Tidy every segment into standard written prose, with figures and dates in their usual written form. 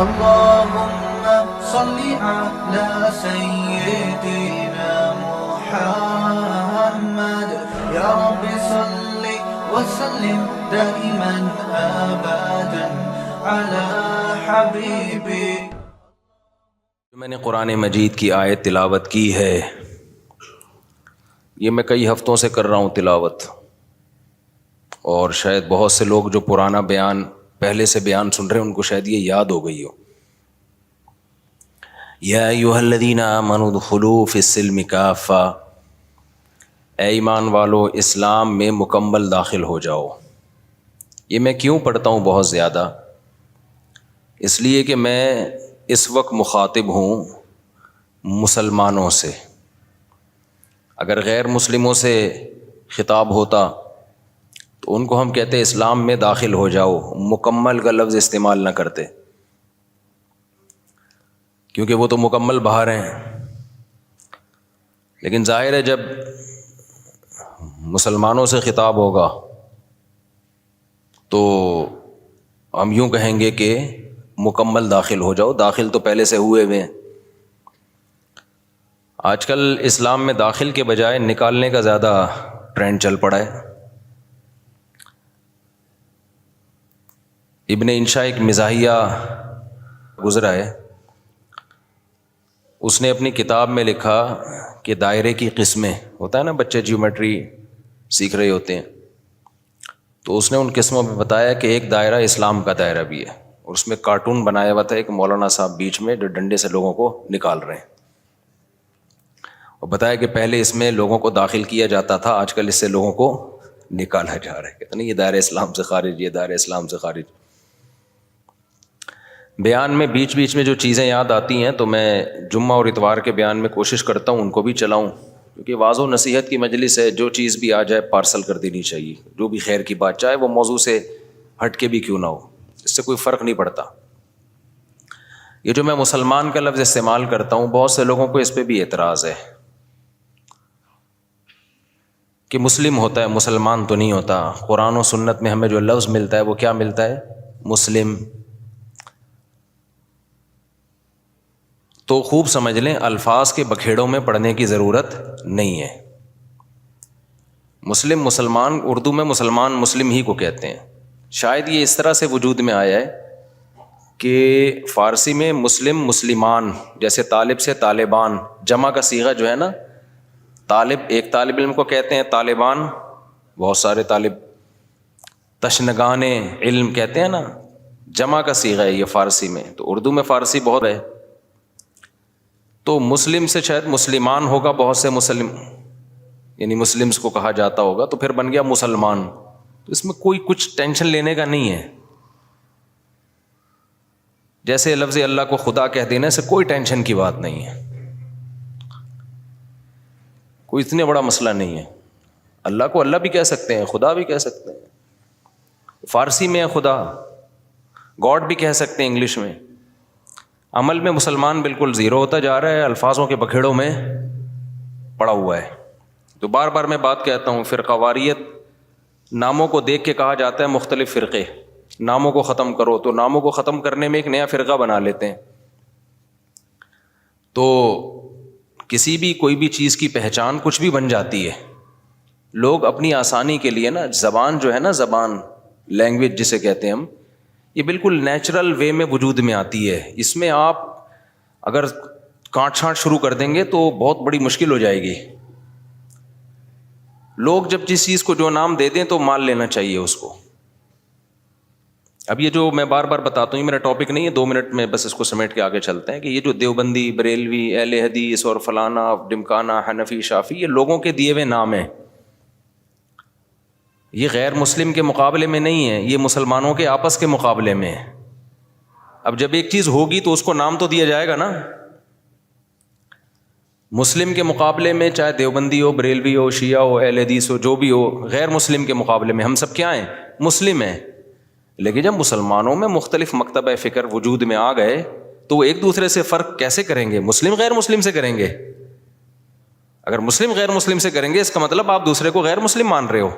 اللهم صل على سيدنا محمد يا رب صل وسلم دائما ابدا على حبيبي. میں نے قرآن مجید کی آیت تلاوت کی ہے، یہ میں کئی ہفتوں سے کر رہا ہوں تلاوت، اور شاید بہت سے لوگ جو پرانا بیان پہلے سے بیان سن رہے ہیں ان کو شاید یہ یاد ہو گئی ہو. یا ایھا الذین آمنوا ادخلوا فی السلم کافہ، اے ایمان والو اسلام میں مکمل داخل ہو جاؤ. یہ میں کیوں پڑھتا ہوں بہت زیادہ؟ اس لیے کہ میں اس وقت مخاطب ہوں مسلمانوں سے. اگر غیر مسلموں سے خطاب ہوتا تو ان کو ہم کہتے اسلام میں داخل ہو جاؤ، مکمل کا لفظ استعمال نہ کرتے، کیونکہ وہ تو مکمل باہر ہیں. لیکن ظاہر ہے جب مسلمانوں سے خطاب ہوگا تو ہم یوں کہیں گے کہ مکمل داخل ہو جاؤ. داخل تو پہلے سے ہوئے ہوئے ہیں. آج کل اسلام میں داخل کے بجائے نکالنے کا زیادہ ٹرینڈ چل پڑا ہے. ابن انشا ایک مزاحیہ گزرا ہے، اس نے اپنی کتاب میں لکھا کہ دائرے کی قسمیں، ہوتا ہے نا بچے جیومیٹری سیکھ رہے ہوتے ہیں، تو اس نے ان قسموں میں بتایا کہ ایک دائرہ اسلام کا دائرہ بھی ہے، اور اس میں کارٹون بنایا ہوا تھا ایک مولانا صاحب بیچ میں جو ڈنڈے سے لوگوں کو نکال رہے ہیں، اور بتایا کہ پہلے اس میں لوگوں کو داخل کیا جاتا تھا، آج کل اس سے لوگوں کو نکالا جا رہا ہے. کہتے نہیں یہ دائرہ اسلام سے خارج، یہ دائرہ اسلام سے خارج. بیان میں بیچ بیچ میں جو چیزیں یاد آتی ہیں تو میں جمعہ اور اتوار کے بیان میں کوشش کرتا ہوں ان کو بھی چلاؤں، کیونکہ واعظ و نصیحت کی مجلس ہے، جو چیز بھی آ جائے پارسل کر دینی چاہیے. جو بھی خیر کی بات، چاہے وہ موضوع سے ہٹ کے بھی کیوں نہ ہو، اس سے کوئی فرق نہیں پڑتا. یہ جو میں مسلمان کا لفظ استعمال کرتا ہوں، بہت سے لوگوں کو اس پہ بھی اعتراض ہے کہ مسلم ہوتا ہے، مسلمان تو نہیں ہوتا. قرآن و سنت میں ہمیں جو لفظ ملتا ہے وہ کیا ملتا ہے؟ مسلم. تو خوب سمجھ لیں، الفاظ کے بکھیڑوں میں پڑھنے کی ضرورت نہیں ہے. مسلم مسلمان، اردو میں مسلمان مسلم ہی کو کہتے ہیں. شاید یہ اس طرح سے وجود میں آیا ہے کہ فارسی میں مسلم مسلمان، جیسے طالب سے طالبان، جمع کا صیغہ جو ہے نا، طالب ایک طالب علم کو کہتے ہیں، طالبان بہت سارے طالب، تشنگان علم کہتے ہیں نا، جمع کا صیغہ ہے یہ فارسی میں. تو اردو میں فارسی بہت ہے، تو مسلم سے شاید مسلمان ہوگا، بہت سے مسلم یعنی مسلمز کو کہا جاتا ہوگا، تو پھر بن گیا مسلمان. تو اس میں کوئی کچھ ٹینشن لینے کا نہیں ہے. جیسے لفظ اللہ کو خدا کہہ دینے سے کوئی ٹینشن کی بات نہیں ہے، کوئی اتنا بڑا مسئلہ نہیں ہے. اللہ کو اللہ بھی کہہ سکتے ہیں، خدا بھی کہہ سکتے ہیں. فارسی میں خدا، گاڈ بھی کہہ سکتے ہیں انگلش میں. عمل میں مسلمان بالکل زیرو ہوتا جا رہا ہے، الفاظوں کے بکھیڑوں میں پڑا ہوا ہے. تو بار بار میں بات کہتا ہوں، فرقہ واریت ناموں کو دیکھ کے کہا جاتا ہے مختلف فرقے، ناموں کو ختم کرو، تو ناموں کو ختم کرنے میں ایک نیا فرقہ بنا لیتے ہیں. تو کسی بھی کوئی بھی چیز کی پہچان کچھ بھی بن جاتی ہے. لوگ اپنی آسانی کے لیے نا، زبان جو ہے نا، زبان لینگویج جسے کہتے ہیں ہم، یہ بالکل نیچرل وے میں وجود میں آتی ہے. اس میں آپ اگر کاٹ چھانٹ شروع کر دیں گے تو بہت بڑی مشکل ہو جائے گی. لوگ جب جس چیز کو جو نام دے دیں تو مان لینا چاہیے اس کو. اب یہ جو میں بار بار بتاتا ہوں، یہ میرا ٹاپک نہیں ہے، 2 منٹ میں بس اس کو سمیٹ کے آگے چلتے ہیں، کہ یہ جو دیوبندی، بریلوی، اہل حدیث اور فلانا ڈمکانا، حنفی، شافی، یہ لوگوں کے دیے ہوئے نام ہیں. یہ غیر مسلم کے مقابلے میں نہیں ہے، یہ مسلمانوں کے آپس کے مقابلے میں ہے. اب جب ایک چیز ہوگی تو اس کو نام تو دیا جائے گا نا. مسلم کے مقابلے میں چاہے دیوبندی ہو، بریلوی ہو، شیعہ ہو، اہل حدیث ہو، جو بھی ہو، غیر مسلم کے مقابلے میں ہم سب کیا ہیں؟ مسلم ہیں. لیکن جب مسلمانوں میں مختلف مکتبہ فکر وجود میں آ گئے تو وہ ایک دوسرے سے فرق کیسے کریں گے؟ مسلم غیر مسلم سے کریں گے. اگر مسلم غیر مسلم سے کریں گے اس کا مطلب آپ دوسرے کو غیر مسلم مان رہے ہو.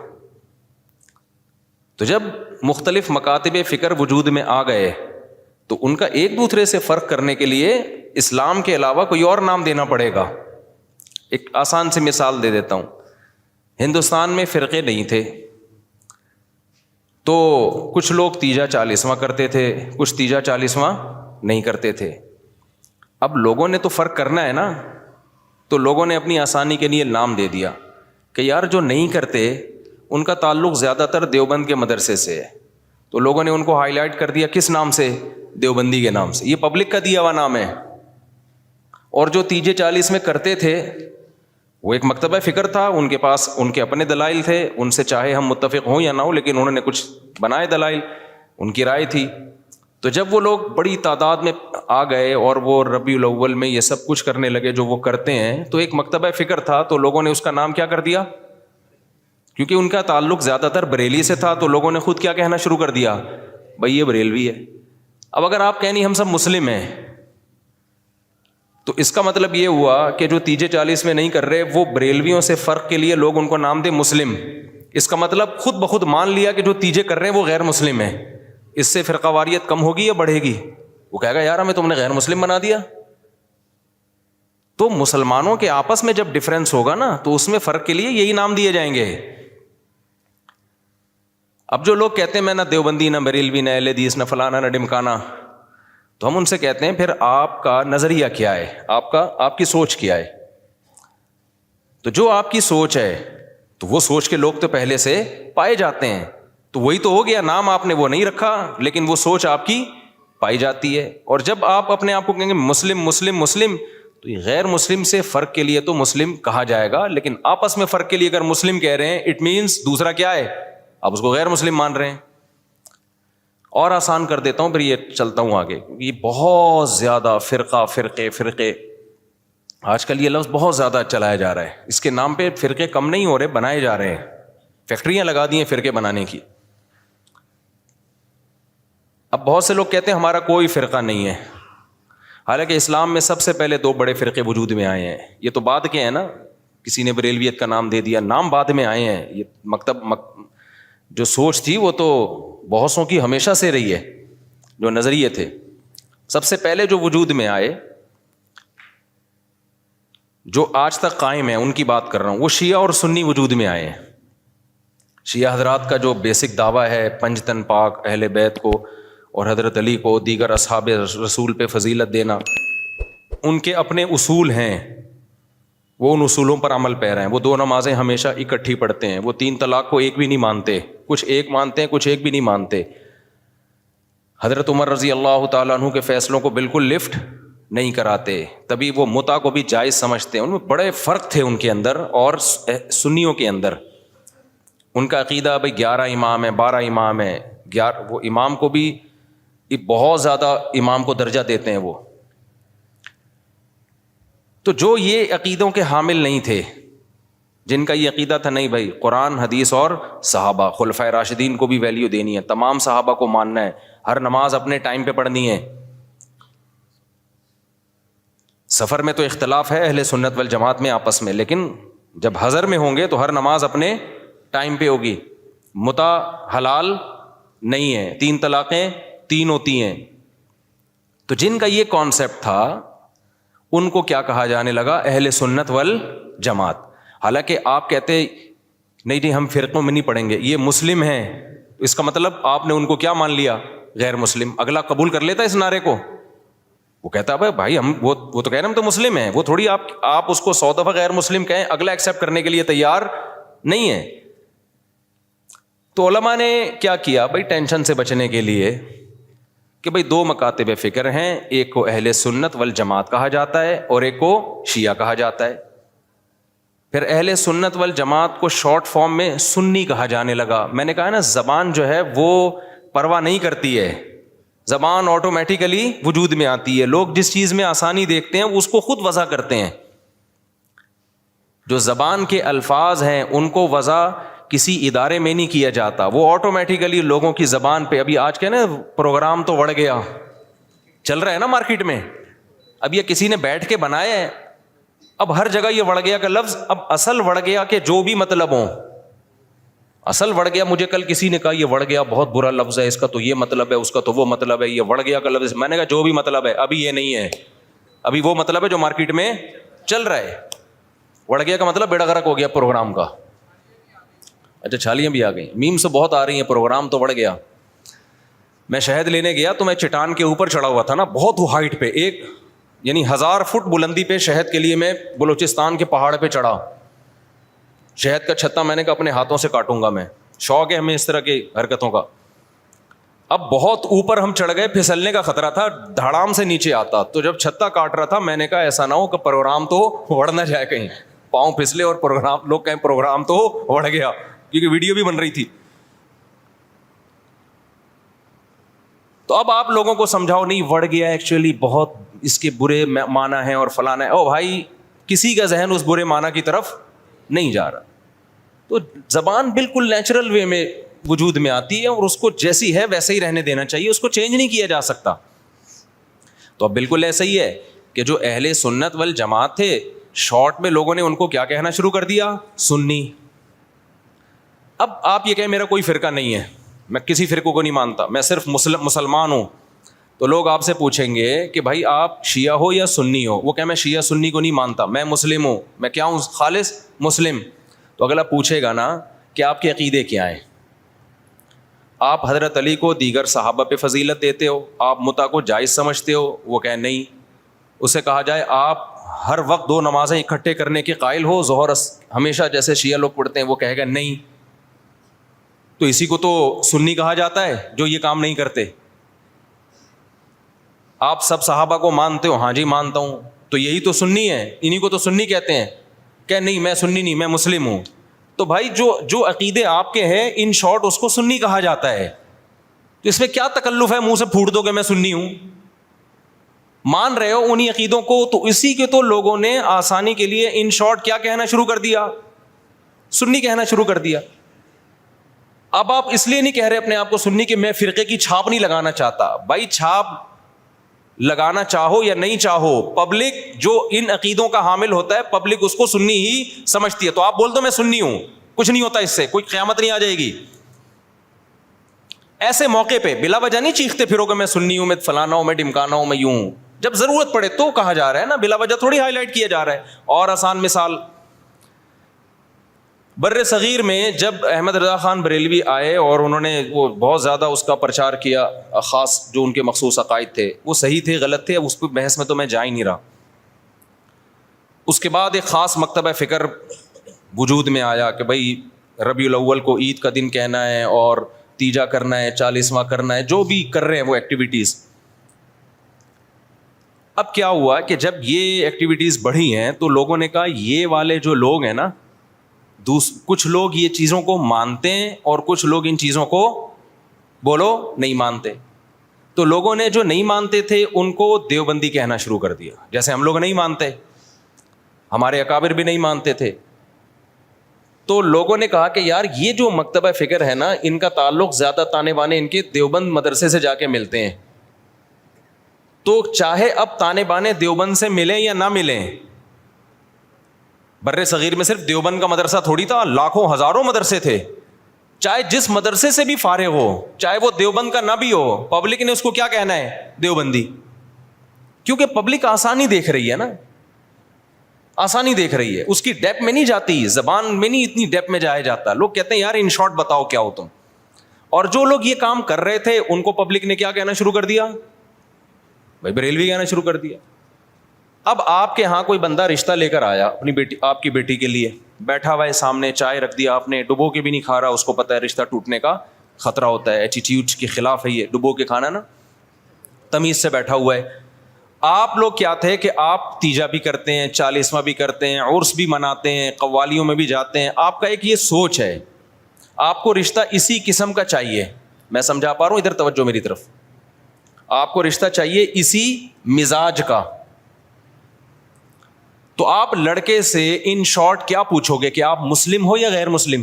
تو جب مختلف مکاتب فکر وجود میں آ گئے تو ان کا ایک دوسرے سے فرق کرنے کے لیے اسلام کے علاوہ کوئی اور نام دینا پڑے گا. ایک آسان سی مثال دے دیتا ہوں. ہندوستان میں فرقے نہیں تھے تو کچھ لوگ تیجا 40واں کرتے تھے, کچھ تیجا 40واں نہیں کرتے تھے. اب لوگوں نے تو فرق کرنا ہے نا, تو لوگوں نے اپنی آسانی کے لیے نام دے دیا کہ یار جو نہیں کرتے ان کا تعلق زیادہ تر دیوبند کے مدرسے سے ہے, تو لوگوں نے ان کو ہائی لائٹ کر دیا کس نام سے؟ دیوبندی کے نام سے. یہ پبلک کا دیا ہوا نام ہے. اور جو تیجے 40 میں کرتے تھے وہ ایک مکتبہ فکر تھا, ان کے پاس ان کے اپنے دلائل تھے, ان سے چاہے ہم متفق ہوں یا نہ ہوں لیکن انہوں نے کچھ بنائے دلائل, ان کی رائے تھی. تو جب وہ لوگ بڑی تعداد میں آ گئے اور وہ ربیع الاول میں یہ سب کچھ کرنے لگے جو وہ کرتے ہیں, تو ایک مکتبہ فکر تھا تو لوگوں نے اس کا نام کیا کر دیا, کیونکہ ان کا تعلق زیادہ تر بریلی سے تھا تو لوگوں نے خود کیا کہنا شروع کر دیا, بھائی یہ بریلوی ہے. اب اگر آپ کہیں نہیں ہم سب مسلم ہیں, تو اس کا مطلب یہ ہوا کہ جو تیجے 40 میں نہیں کر رہے وہ بریلویوں سے فرق کے لیے لوگ ان کو نام دے مسلم. اس کا مطلب خود بخود مان لیا کہ جو تیجے کر رہے ہیں وہ غیر مسلم ہیں. اس سے فرقہ واریت کم ہوگی یا بڑھے گی؟ وہ کہے گا یار ہمیں تم نے غیر مسلم بنا دیا. تو مسلمانوں کے آپس میں جب ڈفرینس ہوگا نا تو اس میں فرق کے لیے یہی نام دیے جائیں گے. اب جو لوگ کہتے ہیں میں نہ دیوبندی نہ بریلوی نہ اہل حدیث نہ فلانا نہ ڈمکانا, تو ہم ان سے کہتے ہیں پھر آپ کا نظریہ کیا ہے, آپ کی سوچ کیا ہے؟ تو جو آپ کی سوچ ہے تو وہ سوچ کے لوگ تو پہلے سے پائے جاتے ہیں, تو وہی تو ہو گیا, نام آپ نے وہ نہیں رکھا لیکن وہ سوچ آپ کی پائی جاتی ہے. اور جب آپ اپنے آپ کو کہیں گے مسلم مسلم مسلم, تو یہ غیر مسلم سے فرق کے لیے تو مسلم کہا جائے گا, لیکن آپس میں فرق کے لیے اگر مسلم کہہ رہے ہیں اٹ مینس دوسرا کیا ہے, آپ اس کو غیر مسلم مان رہے ہیں. اور آسان کر دیتا ہوں پھر یہ چلتا ہوں آگے. یہ بہت زیادہ فرقے آج کل یہ لفظ بہت زیادہ چلایا جا رہا ہے. اس کے نام پہ فرقے کم نہیں ہو رہے, بنائے جا رہے ہیں, فیکٹریاں لگا دی ہیں فرقے بنانے کی. اب بہت سے لوگ کہتے ہیں ہمارا کوئی فرقہ نہیں ہے, حالانکہ اسلام میں سب سے پہلے 2 بڑے فرقے وجود میں آئے ہیں. یہ تو بعد کے ہیں نا, کسی نے بریلویت کا نام دے دیا, نام بعد میں آئے ہیں. یہ جو سوچ تھی وہ تو بہت سو کی ہمیشہ سے رہی ہے, جو نظریے تھے سب سے پہلے جو وجود میں آئے, جو آج تک قائم ہیں ان کی بات کر رہا ہوں, وہ شیعہ اور سنی وجود میں آئے ہیں. شیعہ حضرات کا جو بیسک دعویٰ ہے پنج تن پاک, اہل بیت کو اور حضرت علی کو دیگر اصحاب رسول پہ فضیلت دینا, ان کے اپنے اصول ہیں, وہ ان اصولوں پر عمل پیرا ہیں. وہ 2 نمازیں ہمیشہ اکٹھی پڑھتے ہیں, وہ 3 طلاق کو ایک بھی نہیں مانتے, کچھ ایک مانتے ہیں کچھ ایک بھی نہیں مانتے. حضرت عمر رضی اللہ تعالیٰ عنہ کے فیصلوں کو بالکل لفٹ نہیں کراتے, تبھی وہ متع کو بھی جائز سمجھتے ہیں. ان میں بڑے فرق تھے ان کے اندر اور سنیوں کے اندر. ان کا عقیدہ بھائی 11 امام ہیں 12 امام ہیں, وہ امام کو بھی بہت زیادہ امام کو درجہ دیتے ہیں وہ. تو جو یہ عقیدوں کے حامل نہیں تھے, جن کا یہ عقیدہ تھا نہیں بھائی قرآن حدیث اور صحابہ خلفائے راشدین کو بھی ویلیو دینی ہے, تمام صحابہ کو ماننا ہے, ہر نماز اپنے ٹائم پہ پڑھنی ہے. سفر میں تو اختلاف ہے اہل سنت والجماعت میں آپس میں, لیکن جب حضر میں ہوں گے تو ہر نماز اپنے ٹائم پہ ہوگی. متع حلال نہیں ہے, 3 طلاقیں 3 ہوتی ہیں. تو جن کا یہ کانسیپٹ تھا ان کو کیا کہا جانے لگا, اہل سنت والجماعت. حالانکہ آپ کہتے نہیں ہم فرقوں میں نہیں پڑھیں گے, یہ مسلم ہیں, اس کا مطلب آپ نے ان کو کیا مان لیا, غیر مسلم. اگلا قبول کر لیتا اس نعرے کو, وہ کہتا بھائی ہم وہ تو کہہ رہے ہیں ہم تو مسلم ہیں, وہ تھوڑی آپ اس کو 100 دفعہ غیر مسلم کہیں, اگلا ایکسیپٹ کرنے کے لیے تیار نہیں ہے. تو علماء نے کیا کیا بھائی ٹینشن سے بچنے کے لیے کہ بھائی 2 مکاتب فکر ہیں, ایک کو اہل سنت والجماعت کہا جاتا ہے اور ایک کو شیعہ کہا جاتا ہے. پھر اہل سنت والجماعت کو شارٹ فارم میں سنی کہا جانے لگا. میں نے کہا نا زبان جو ہے وہ پرواہ نہیں کرتی ہے, زبان آٹومیٹیکلی وجود میں آتی ہے. لوگ جس چیز میں آسانی دیکھتے ہیں اس کو خود وضع کرتے ہیں. جو زبان کے الفاظ ہیں ان کو وضع کسی ادارے میں نہیں کیا جاتا, وہ آٹومیٹیکلی لوگوں کی زبان پہ. ابھی آج کے نا پروگرام تو بڑھ گیا, چل رہا ہے نا مارکیٹ میں, اب یہ کسی نے بیٹھ کے بنایا ہے, اب ہر جگہ یہ وڑ گیا کا لفظ, اب اصل وڑ گیا کہ جو بھی مطلب ہوں, اصل وڑ گیا مجھے کل کسی نے کہا یہ وڑ گیا بہت برا لفظ ہے, اس کا تو یہ مطلب ہے, اس کا تو وہ مطلب ہے, یہ وڑ گیا کا لفظ. میں نے کہا جو بھی مطلب ہے ابھی یہ نہیں ہے, ابھی وہ مطلب ہے جو مارکیٹ میں چل رہا ہے. وڑ گیا کا مطلب بیڑا غرق ہو گیا پروگرام کا. اچھا چھالیاں بھی آ گئی, میم سے بہت آ رہی ہیں, پروگرام تو بڑھ گیا. میں شہد لینے گیا تو میں چٹان کے اوپر چڑھا ہوا تھا نا, بہت ہائٹ پہ, ایک یعنی 1000 فٹ بلندی پہ شہد کے لیے میں بلوچستان کے پہاڑ پہ چڑھا. شہد کا چھتا میں نے کہا اپنے ہاتھوں سے کاٹوں گا میں, شوق ہے ہمیں اس طرح کی حرکتوں کا. اب بہت اوپر ہم چڑھ گئے, پھسلنے کا خطرہ تھا, دھڑام سے نیچے آتا. تو جب چھتا کاٹ رہا تھا میں نے کہا ایسا نہ ہو کہ پروگرام تو اڑ نہ جائے کہیں, پاؤں پھسلے اور پروگرام لوگ کہیں پروگرام تو اڑ گیا, کیونکہ ویڈیو بھی بن رہی تھی. تو اب آپ لوگوں کو سمجھاؤ نہیں وڑ گیا ایکچولی بہت اس کے برے معنی ہیں اور فلانا ہے. او بھائی کسی کا ذہن اس برے معنی کی طرف نہیں جا رہا. تو زبان بالکل نیچرل وے میں وجود میں آتی ہے اور اس کو جیسی ہے ویسے ہی رہنے دینا چاہیے, اس کو چینج نہیں کیا جا سکتا. تو اب بالکل ایسا ہی ہے کہ جو اہل سنت والجماعت تھے, شارٹ میں لوگوں نے ان کو کیا کہنا شروع کر دیا, سنی. اب آپ یہ کہیں میرا کوئی فرقہ نہیں ہے, میں کسی فرقے کو نہیں مانتا, میں صرف مسلمان ہوں, تو لوگ آپ سے پوچھیں گے کہ بھائی آپ شیعہ ہو یا سنی ہو. وہ کہ میں شیعہ سنی کو نہیں مانتا, میں مسلم ہوں, میں کیا ہوں, خالص مسلم. تو اگلا پوچھے گا نا کہ آپ کے عقیدے کیا ہیں, آپ حضرت علی کو دیگر صحابہ پہ فضیلت دیتے ہو, آپ متع کو جائز سمجھتے ہو. وہ کہیں نہیں. اسے کہا جائے آپ ہر وقت 2 نمازیں اکٹھے کرنے کے قائل ہو, ظہر ہمیشہ جیسے شیعہ لوگ پڑھتے ہیں, وہ کہے گا نہیں. تو اسی کو تو سنی کہا جاتا ہے جو یہ کام نہیں کرتے. آپ سب صحابہ کو مانتے ہو, ہاں جی مانتا ہوں, تو یہی تو سنی ہے, انہی کو تو سنی کہتے ہیں. کہ نہیں میں سنی نہیں, میں مسلم ہوں. تو بھائی جو عقیدے آپ کے ہیں ان شارٹ اس کو سنی کہا جاتا ہے. تو اس میں کیا تکلف ہے منہ سے پھوٹ دو کہ میں سنی ہوں, مان رہے ہو انہی عقیدوں کو. تو اسی کے تو لوگوں نے آسانی کے لیے ان شارٹ کیا کہنا شروع کر دیا, سنی کہنا شروع کر دیا. اب آپ اس لیے نہیں کہہ رہے اپنے آپ کو سنی کہ میں فرقے کی چھاپ نہیں لگانا چاہتا. بھائی چھاپ لگانا چاہو یا نہیں چاہو, پبلک جو ان عقیدوں کا حامل ہوتا ہے پبلک اس کو سنی ہی سمجھتی ہے. تو آپ بول دو میں سنی ہوں, کچھ نہیں ہوتا, اس سے کوئی قیامت نہیں آ جائے گی. ایسے موقع پہ بلا وجہ نہیں چیختے پھرو کہ میں سنی ہوں, میں فلانا ہوں, میں ڈمکانا ہوں, میں یوں ہوں. جب ضرورت پڑے تو کہا جا رہا ہے نا, بلا وجہ تھوڑی ہائی لائٹ کیا جا رہا ہے. اور آسان مثال, بر صغیر میں جب احمد رضا خان بریلوی آئے اور انہوں نے وہ بہت زیادہ اس کا پرچار کیا, خاص جو ان کے مخصوص عقائد تھے وہ صحیح تھے غلط تھے, اس پہ بحث میں تو میں جا ہی نہیں رہا. اس کے بعد ایک خاص مکتبہ فکر وجود میں آیا کہ بھائی ربیع الاول کو عید کا دن کہنا ہے اور تیجا کرنا ہے, 40واں کرنا ہے, جو بھی کر رہے ہیں وہ ایکٹیویٹیز. اب کیا ہوا کہ جب یہ ایکٹیویٹیز بڑھی ہیں تو لوگوں نے کہا یہ والے جو لوگ ہیں نا, کچھ لوگ یہ چیزوں کو مانتے ہیں اور کچھ لوگ ان چیزوں کو بولو نہیں مانتے. تو لوگوں نے جو نہیں مانتے تھے ان کو دیوبندی کہنا شروع کر دیا, جیسے ہم لوگ نہیں مانتے, ہمارے اکابر بھی نہیں مانتے تھے. تو لوگوں نے کہا کہ یار یہ جو مکتبہ فکر ہے نا, ان کا تعلق زیادہ تانے بانے ان کے دیوبند مدرسے سے جا کے ملتے ہیں. تو چاہے اب تانے بانے دیوبند سے ملیں یا نہ ملیں, بر صغیر میں صرف دیوبند کا مدرسہ تھوڑی تھا, لاکھوں ہزاروں مدرسے تھے. چاہے جس مدرسے سے بھی فارغ ہو, چاہے وہ دیوبند کا نہ بھی ہو, پبلک نے اس کو کیا کہنا ہے, دیوبندی. کیونکہ پبلک آسانی دیکھ رہی ہے نا, آسانی دیکھ رہی ہے, اس کی ڈیپ میں نہیں جاتی, زبان میں نہیں اتنی ڈیپ میں جایا جاتا. لوگ کہتے ہیں یار ان شارٹ بتاؤ کیا ہو تم. اور جو لوگ یہ کام کر رہے تھے ان کو پبلک نے کیا کہنا شروع کر دیا, بھائی بریلوی کہنا شروع کر دیا. اب آپ کے ہاں کوئی بندہ رشتہ لے کر آیا اپنی بیٹی, آپ کی بیٹی کے لیے, بیٹھا ہوا ہے سامنے, چائے رکھ دیا آپ نے, ڈبو کے بھی نہیں کھا رہا, اس کو پتہ ہے رشتہ ٹوٹنے کا خطرہ ہوتا ہے, ایٹیٹیوڈ کے خلاف ہے یہ ڈبو کے کھانا نا, تمیز سے بیٹھا ہوا ہے. آپ لوگ کیا تھے کہ آپ تیجا بھی کرتے ہیں, 40واں بھی کرتے ہیں, عرس بھی مناتے ہیں, قوالیوں میں بھی جاتے ہیں. آپ کا ایک یہ سوچ ہے آپ کو رشتہ اسی قسم کا چاہیے. میں سمجھا پا رہا ہوں, ادھر توجہ میری طرف. آپ کو رشتہ چاہیے اسی مزاج کا. تو آپ لڑکے سے ان شارٹ کیا پوچھو گے کہ آپ مسلم ہو یا غیر مسلم,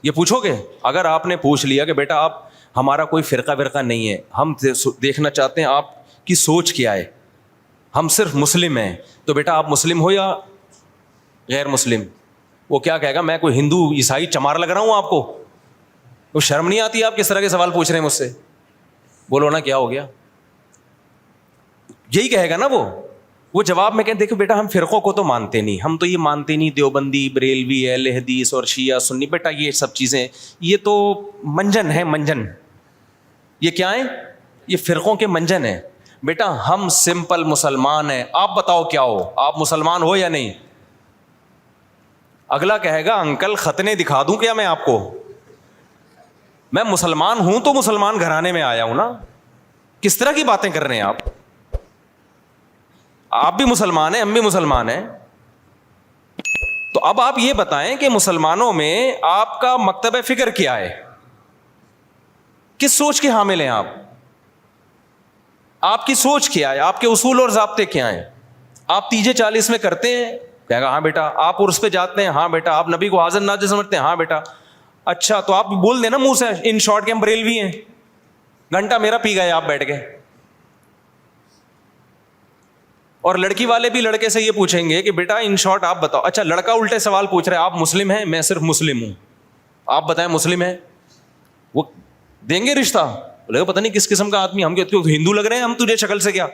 یہ پوچھو گے. اگر آپ نے پوچھ لیا کہ بیٹا آپ ہمارا کوئی فرقہ نہیں ہے, ہم دیکھنا چاہتے ہیں آپ کی سوچ کیا ہے, ہم صرف مسلم ہیں, تو بیٹا آپ مسلم ہو یا غیر مسلم. وہ کیا کہے گا, میں کوئی ہندو عیسائی چمار لگ رہا ہوں آپ کو؟ وہ شرم نہیں آتی آپ کس طرح کے سوال پوچھ رہے ہیں مجھ سے؟ بولو نا کیا ہو گیا, یہی کہے گا نا وہ جواب میں کہیں دیکھو بیٹا ہم فرقوں کو تو مانتے نہیں, ہم تو یہ مانتے نہیں دیوبندی, بریلوی, اہل حدیث اور شیعہ سنی, بیٹا یہ سب چیزیں یہ تو منجن ہے, منجن. یہ کیا ہے؟ یہ فرقوں کے منجن ہیں. بیٹا ہم سمپل مسلمان ہیں, آپ بتاؤ کیا ہو, آپ مسلمان ہو یا نہیں؟ اگلا کہے گا انکل ختنے دکھا دوں کیا میں آپ کو؟ میں مسلمان ہوں تو مسلمان گھرانے میں آیا ہوں نا. کس طرح کی باتیں کر رہے ہیں آپ؟ آپ بھی مسلمان ہیں, ہم بھی مسلمان ہیں. تو اب آپ یہ بتائیں کہ مسلمانوں میں آپ کا مکتب فکر کیا ہے, کس سوچ کے حامل ہیں آپ کی سوچ کیا ہے, آپ کے اصول اور ضابطے کیا ہیں؟ آپ تیجے 40 میں کرتے ہیں؟ کہے گا ہاں بیٹا. آپ عرس پہ جاتے ہیں؟ ہاں بیٹا. آپ نبی کو حاضر ناظر سمجھتے ہیں؟ ہاں بیٹا. اچھا تو آپ بول دیں نا منہ سے ان شارٹ کے ہم بریلوی ہیں. گھنٹہ میرا پی گئے آپ بیٹھ کے. اور لڑکی والے بھی لڑکے سے یہ پوچھیں گے کہ بیٹا ان شارٹ آپ بتاؤ. اچھا لڑکا الٹے سوال پوچھ رہے ہیں, آپ مسلم ہیں؟ میں صرف مسلم ہوں. آپ بتائیں مسلم ہیں؟ وہ دیں گے رشتہ؟ بولے پتہ نہیں کس قسم کا آدمی, ہم کہتے ہندو لگ رہے ہیں ہم تجھے شکل سے کیا.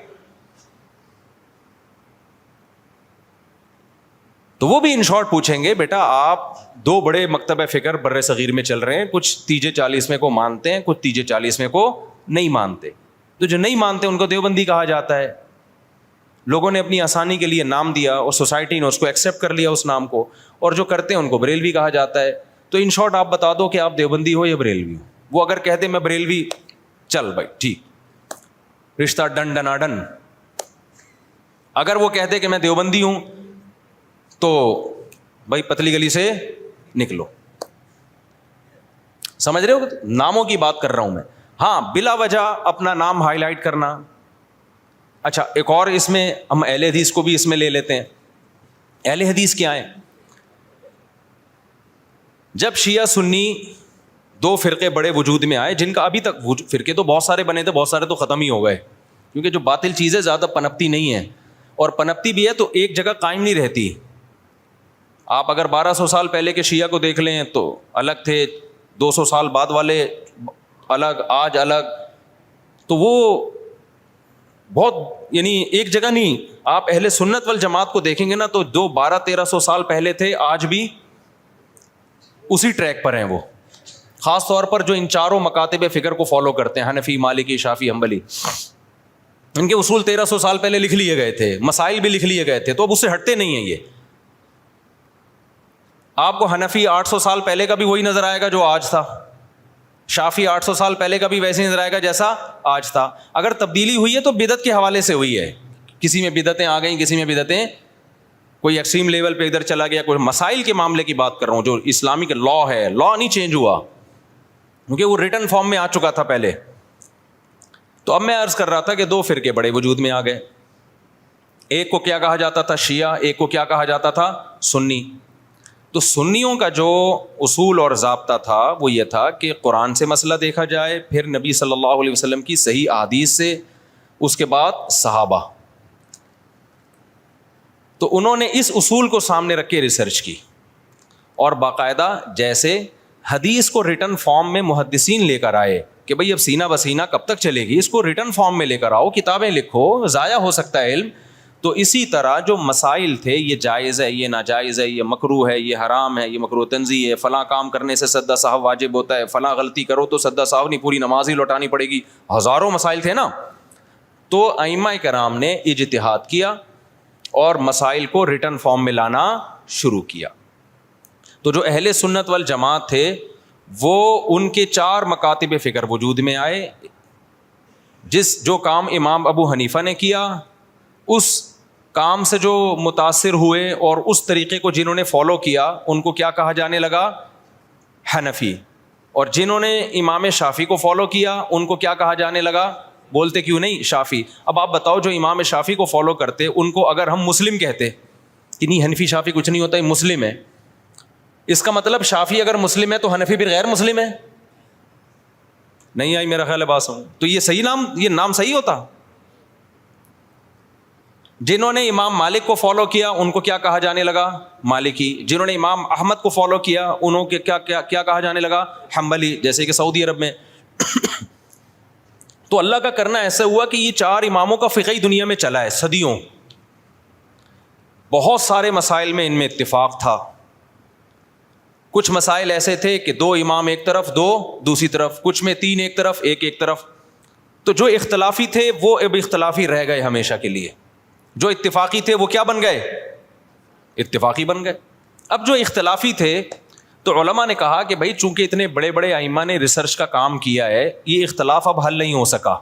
تو وہ بھی ان شارٹ پوچھیں گے بیٹا آپ دو بڑے مکتب فکر بر صغیر میں چل رہے ہیں, کچھ تیجے 40 میں کو مانتے ہیں, کچھ تیجے 40 میں کو نہیں مانتے. تو جو نہیں مانتے ان کو دیوبندی کہا جاتا ہے. لوگوں نے اپنی آسانی کے لیے نام دیا اور سوسائٹی نے اس کو ایکسیپٹ کر لیا اس نام کو, اور جو کرتے ہیں ان کو بریلوی کہا جاتا ہے. تو ان شارٹ آپ بتا دو کہ آپ دیوبندی ہو یا بریلوی ہو. وہ اگر کہتے میں بریلوی, چل بھائی ٹھیک, رشتہ ڈن ڈنا ڈن. اگر وہ کہتے کہ میں دیوبندی ہوں تو بھائی پتلی گلی سے نکلو. سمجھ رہے ہو؟ ناموں کی بات کر رہا ہوں میں. ہاں بلا وجہ اپنا نام ہائی لائٹ کرنا. اچھا ایک اور اس میں ہم اہل حدیث کو بھی اس میں لے لیتے ہیں. اہل حدیث کیا ہے؟ جب شیعہ سنی دو فرقے بڑے وجود میں آئے, جن کا ابھی تک فرقے تو بہت سارے بنے تھے, بہت سارے تو ختم ہی ہو گئے, کیونکہ جو باطل چیزیں زیادہ پنپتی نہیں ہیں, اور پنپتی بھی ہے تو ایک جگہ قائم نہیں رہتی. آپ اگر 1200 سال پہلے کے شیعہ کو دیکھ لیں تو الگ تھے, 200 سال بعد والے الگ, آج الگ. تو وہ بہت یعنی ایک جگہ نہیں. آپ اہل سنت والجماعت کو دیکھیں گے نا تو جو 1200-1300 سال پہلے تھے آج بھی اسی ٹریک پر ہیں. وہ خاص طور پر جو ان چاروں مکاتب فکر کو فالو کرتے ہیں, حنفی, مالکی, شافعی, حنبلی, ان کے اصول 1300 سال پہلے لکھ لیے گئے تھے, مسائل بھی لکھ لیے گئے تھے, تو اب اس سے ہٹتے نہیں ہیں. یہ آپ کو حنفی 800 سال پہلے کا بھی وہی نظر آئے گا جو آج تھا, شافعی 800 سال پہلے کا بھی ویسے ہی نظر آئے گا جیسا آج تھا. اگر تبدیلی ہوئی ہے تو بدعت کے حوالے سے ہوئی ہے. کسی میں بدعتیں آ گئیں, کسی میں بدعتیں کوئی ایکسٹریم لیول پہ ادھر چلا گیا. کوئی مسائل کے معاملے کی بات کر رہا ہوں, جو اسلامک لا ہے, لا نہیں چینج ہوا کیونکہ وہ ریٹن فارم میں آ چکا تھا پہلے. تو اب میں عرض کر رہا تھا کہ دو فرقے بڑے وجود میں آ گئے. ایک کو کیا کہا جاتا تھا؟ شیعہ. ایک کو کیا کہا جاتا تھا؟ سنی. تو سنیوں کا جو اصول اور ضابطہ تھا وہ یہ تھا کہ قرآن سے مسئلہ دیکھا جائے, پھر نبی صلی اللہ علیہ وسلم کی صحیح احادیث سے, اس کے بعد صحابہ. تو انہوں نے اس اصول کو سامنے رکھ کے ریسرچ کی, اور باقاعدہ جیسے حدیث کو ریٹن فارم میں محدثین لے کر آئے کہ بھئی اب سینہ بسینہ کب تک چلے گی, اس کو ریٹن فارم میں لے کر آؤ, کتابیں لکھو, ضائع ہو سکتا ہے علم. تو اسی طرح جو مسائل تھے, یہ جائز ہے, یہ ناجائز ہے, یہ مکروہ ہے, یہ حرام ہے, یہ مکروہ تنزیہ ہے, فلاں کام کرنے سے سجدہ سہو واجب ہوتا ہے, فلاں غلطی کرو تو سجدہ سہو نہیں, پوری نماز ہی لوٹانی پڑے گی, ہزاروں مسائل تھے نا. تو ائمہ کرام نے اجتہاد کیا اور مسائل کو ریٹن فارم میں لانا شروع کیا. تو جو اہل سنت والجماعت تھے وہ ان کے 4 مکاتب فکر وجود میں آئے. جو کام امام ابو حنیفہ نے کیا, اس کام سے جو متاثر ہوئے اور اس طریقے کو جنہوں نے فالو کیا, ان کو کیا کہا جانے لگا؟ حنفی. اور جنہوں نے امام شافعی کو فالو کیا, ان کو کیا کہا جانے لگا؟ بولتے کیوں نہیں؟ شافعی. اب آپ بتاؤ جو امام شافعی کو فالو کرتے, ان کو اگر ہم مسلم کہتے کہ نہیں حنفی شافعی کچھ نہیں ہوتا, یہ مسلم ہے, اس کا مطلب شافعی اگر مسلم ہے تو حنفی بھی غیر مسلم ہے؟ نہیں آئی میرا خیال ہے بات سمجھ. تو یہ صحیح نام, یہ نام صحیح ہوتا؟ جنہوں نے امام مالک کو فالو کیا ان کو کیا کہا جانے لگا؟ مالکی. جنہوں نے امام احمد کو فالو کیا انہوں کے کیا کہا جانے لگا؟ حنبلی، جیسے کہ سعودی عرب میں. تو اللہ کا کرنا ایسا ہوا کہ یہ 4 اماموں کا فقہی دنیا میں چلا ہے صدیوں. بہت سارے مسائل میں ان میں اتفاق تھا. کچھ مسائل ایسے تھے کہ 2 امام ایک طرف 2 دوسری طرف، کچھ میں 3 ایک طرف 1 ایک طرف. تو جو اختلافی تھے وہ اب اختلافی رہ گئے ہمیشہ کے لیے، جو اتفاقی تھے وہ کیا بن گئے؟ اتفاقی بن گئے. اب جو اختلافی تھے تو علماء نے کہا کہ بھائی چونکہ اتنے بڑے بڑے ائمہ نے ریسرچ کا کام کیا ہے، یہ اختلاف اب حل نہیں ہو سکا.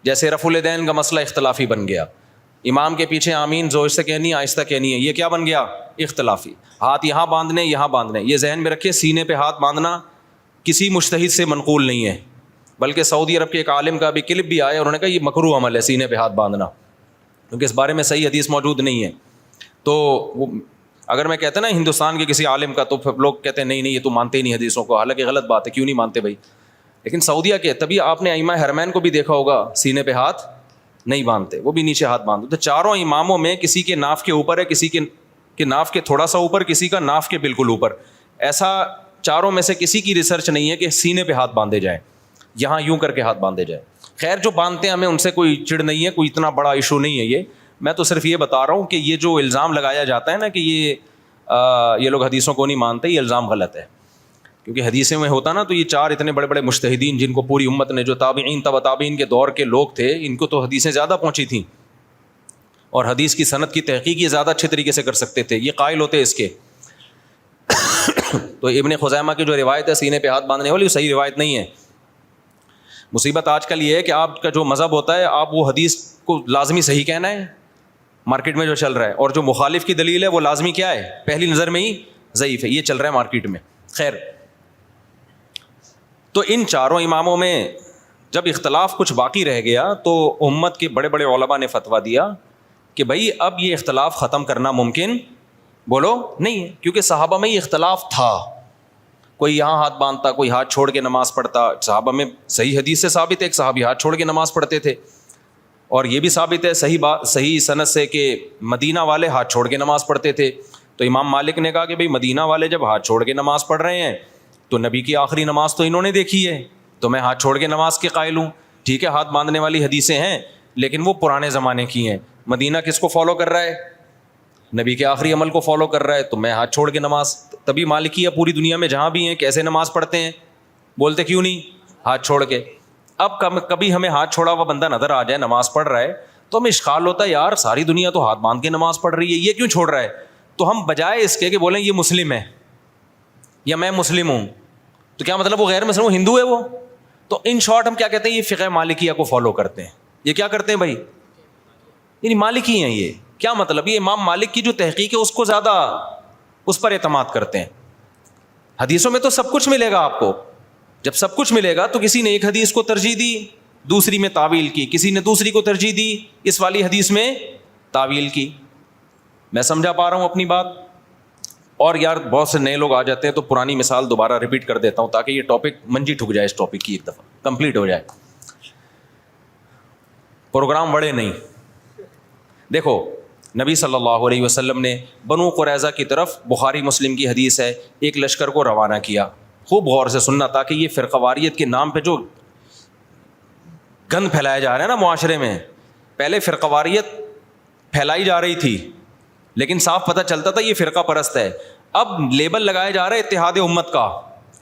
جیسے رفع الیدین کا مسئلہ اختلافی بن گیا، امام کے پیچھے آمین زور سے کہنی آہستہ کہنی ہے، یہ کیا بن گیا؟ اختلافی. ہاتھ یہاں باندھنے یہاں باندھنے، یہ ذہن میں رکھے سینے پہ ہاتھ باندھنا کسی مجتہد سے منقول نہیں ہے، بلکہ سعودی عرب کے ایک عالم کا بھی کلپ بھی آیا، انہوں نے کہا یہ مکروہ عمل ہے سینے پہ ہاتھ باندھنا، کیونکہ اس بارے میں صحیح حدیث موجود نہیں ہے. تو وہ اگر میں کہتا نا ہندوستان کے کسی عالم کا، تو پھر لوگ کہتے ہیں نہیں یہ تو مانتے ہی نہیں حدیثوں کو، حالانکہ غلط بات ہے، کیوں نہیں مانتے بھائی؟ لیکن سعودیہ کے تبھی آپ نے ائمہ حرمین کو بھی دیکھا ہوگا سینے پہ ہاتھ نہیں باندھتے، وہ بھی نیچے ہاتھ باندھتے. تو 4 اماموں میں کسی کے ناف کے اوپر ہے، کسی کے ناف کے تھوڑا سا اوپر، کسی کا ناف کے بالکل اوپر. ایسا 4 میں سے کسی کی ریسرچ نہیں ہے کہ سینے پہ ہاتھ باندھے جائیں، یہاں یوں کر کے ہاتھ باندھے جائیں. خیر جو باندھتے ہیں ہمیں ان سے کوئی چڑ نہیں ہے، کوئی اتنا بڑا ایشو نہیں ہے یہ. میں تو صرف یہ بتا رہا ہوں کہ یہ جو الزام لگایا جاتا ہے نا کہ یہ لوگ حدیثوں کو نہیں مانتے، یہ الزام غلط ہے. کیونکہ حدیثیں میں ہوتا نا تو یہ 4 اتنے بڑے بڑے مجتہدین جن کو پوری امت نے، جو تابعین تبع تابعین کے دور کے لوگ تھے، ان کو تو حدیثیں زیادہ پہنچی تھیں اور حدیث کی سند کی تحقیق یہ زیادہ اچھے طریقے سے کر سکتے تھے، یہ قائل ہوتے اس کے. تو ابن خزیمہ کی جو روایت ہے سینے پہ ہاتھ باندھنے والی، وہ صحیح روایت نہیں ہے. مصیبت آج کل یہ ہے کہ آپ کا جو مذہب ہوتا ہے آپ وہ حدیث کو لازمی صحیح کہنا ہے، مارکیٹ میں جو چل رہا ہے، اور جو مخالف کی دلیل ہے وہ لازمی کیا ہے؟ پہلی نظر میں ہی ضعیف ہے. یہ چل رہا ہے مارکیٹ میں. خیر، تو ان 4 اماموں میں جب اختلاف کچھ باقی رہ گیا تو امت کے بڑے بڑے علماء نے فتویٰ دیا کہ بھائی اب یہ اختلاف ختم کرنا ممکن بولو نہیں ہے، کیونکہ صحابہ میں یہ اختلاف تھا. کوئی یہاں ہاتھ باندھتا، کوئی ہاتھ چھوڑ کے نماز پڑھتا. صحابہ میں صحیح حدیث سے ثابت ہے ایک صحابی ہاتھ چھوڑ کے نماز پڑھتے تھے، اور یہ بھی ثابت ہے صحیح سند سے کہ مدینہ والے ہاتھ چھوڑ کے نماز پڑھتے تھے. تو امام مالک نے کہا کہ بھئی مدینہ والے جب ہاتھ چھوڑ کے نماز پڑھ رہے ہیں تو نبی کی آخری نماز تو انہوں نے دیکھی ہے، تو میں ہاتھ چھوڑ کے نماز کے قائل ہوں. ٹھیک ہے ہاتھ باندھنے والی حدیثیں ہیں لیکن وہ پرانے زمانے کی ہیں. مدینہ کس کو فالو کر رہا ہے؟ نبی کے آخری عمل کو فالو کر رہا ہے، تو میں ہاتھ چھوڑ کے نماز. تبھی مالکیہ پوری دنیا میں جہاں بھی ہیں کیسے نماز پڑھتے ہیں؟ بولتے کیوں نہیں؟ ہاتھ چھوڑ کے. اب کبھی ہمیں ہاتھ چھوڑا ہوا بندہ نظر آ جائے نماز پڑھ رہا ہے تو ہمیں اشکال ہوتا ہے یار ساری دنیا تو ہاتھ باندھ کے نماز پڑھ رہی ہے، یہ کیوں چھوڑ رہا ہے؟ تو ہم بجائے اس کے کہ بولیں یہ مسلم ہے یا میں مسلم ہوں، تو کیا مطلب وہ غیر مسلم، وہ ہندو ہے وہ؟ تو ان شارٹ ہم کیا کہتے ہیں؟ یہ فقہ مالکیہ کو فالو کرتے ہیں. یہ کیا کرتے ہیں بھائی؟ یعنی مالکی ہیں. یہ کیا مطلب؟ یہ امام مالک کی جو تحقیق ہے اس کو زیادہ اس پر اعتماد کرتے ہیں. حدیثوں میں تو سب کچھ ملے گا آپ کو. جب سب کچھ ملے گا تو کسی نے ایک حدیث کو ترجیح دی، دوسری میں تعویل کی، کسی نے دوسری کو ترجیح دی، اس والی حدیث میں تعویل کی. میں سمجھا پا رہا ہوں اپنی بات؟ اور یار بہت سے نئے لوگ آ جاتے ہیں تو پرانی مثال دوبارہ ریپیٹ کر دیتا ہوں تاکہ یہ ٹاپک منجی ٹھک جائے، اس ٹاپک کی ایک دفعہ کمپلیٹ ہو جائے، پروگرام بڑے نہیں. دیکھو نبی صلی اللہ علیہ وسلم نے بنو قریظہ کی طرف، بخاری مسلم کی حدیث ہے، ایک لشکر کو روانہ کیا. خوب غور سے سننا تاکہ یہ فرقہ واریت کے نام پہ جو گند پھیلایا جا رہا ہے نا معاشرے میں، پہلے فرقہ واریت پھیلائی جا رہی تھی لیکن صاف پتہ چلتا تھا یہ فرقہ پرست ہے. اب لیبل لگایا جا رہا ہے اتحاد امت کا،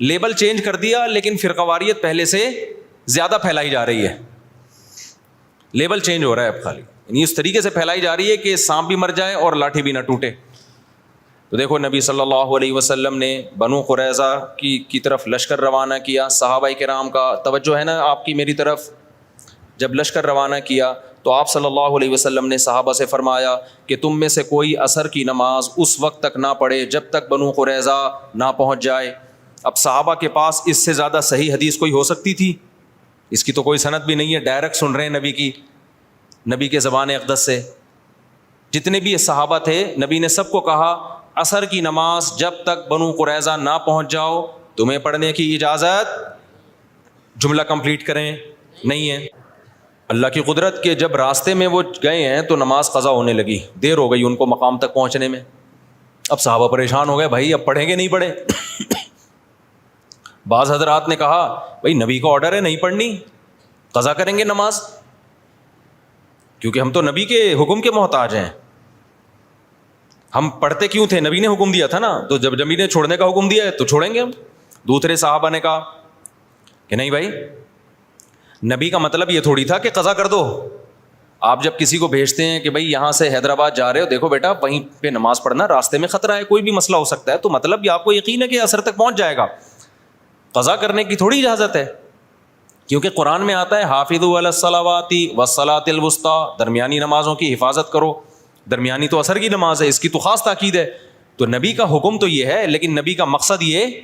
لیبل چینج کر دیا لیکن فرقہ واریت پہلے سے زیادہ پھیلائی جا رہی ہے. لیبل چینج ہو رہا ہے اب خالی، یعنی اس طریقے سے پھیلائی جا رہی ہے کہ سانپ بھی مر جائے اور لاٹھی بھی نہ ٹوٹے. تو دیکھو نبی صلی اللہ علیہ وسلم نے بنو قریظہ کی طرف لشکر روانہ کیا. صحابہ کرام کا توجہ ہے نا آپ کی میری طرف. جب لشکر روانہ کیا تو آپ صلی اللہ علیہ وسلم نے صحابہ سے فرمایا کہ تم میں سے کوئی عصر کی نماز اس وقت تک نہ پڑھے جب تک بنو قریظہ نہ پہنچ جائے. اب صحابہ کے پاس اس سے زیادہ صحیح حدیث کوئی ہو سکتی تھی؟ اس کی تو کوئی سند بھی نہیں ہے، ڈائریکٹ سن رہے ہیں نبی کے زبان اقدس سے. جتنے بھی صحابہ تھے نبی نے سب کو کہا عصر کی نماز جب تک بنو قریظہ نہ پہنچ جاؤ تمہیں پڑھنے کی اجازت. جملہ کمپلیٹ کریں نہیں ہے. اللہ کی قدرت کہ جب راستے میں وہ گئے ہیں تو نماز قضا ہونے لگی, دیر ہو گئی ان کو مقام تک پہنچنے میں. اب صحابہ پریشان ہو گئے, بھائی اب پڑھیں گے نہیں پڑھیں. بعض حضرات نے کہا بھائی نبی کا آرڈر ہے نہیں پڑھنی, قضا کریں گے نماز, کیونکہ ہم تو نبی کے حکم کے محتاج ہیں. ہم پڑھتے کیوں تھے؟ نبی نے حکم دیا تھا نا, تو جب نبی نے چھوڑنے کا حکم دیا ہے تو چھوڑیں گے ہم. دوسرے صحابہ نے کہا کہ نہیں بھائی, نبی کا مطلب یہ تھوڑی تھا کہ قضا کر دو. آپ جب کسی کو بھیجتے ہیں کہ بھائی یہاں سے حیدرآباد جا رہے ہو, دیکھو بیٹا وہیں پہ نماز پڑھنا, راستے میں خطرہ ہے, کوئی بھی مسئلہ ہو سکتا ہے, تو مطلب یہ آپ کو یقین ہے کہ اثر تک پہنچ جائے گا. قضا کرنے کی تھوڑی اجازت ہے, کیونکہ قرآن میں آتا ہے حافظوا علی الصلوات والصلاۃ الوسطیٰ, درمیانی نمازوں کی حفاظت کرو. درمیانی تو اثر کی نماز ہے, اس کی تو خاص تاکید ہے. تو نبی کا حکم تو یہ ہے, لیکن نبی کا مقصد یہ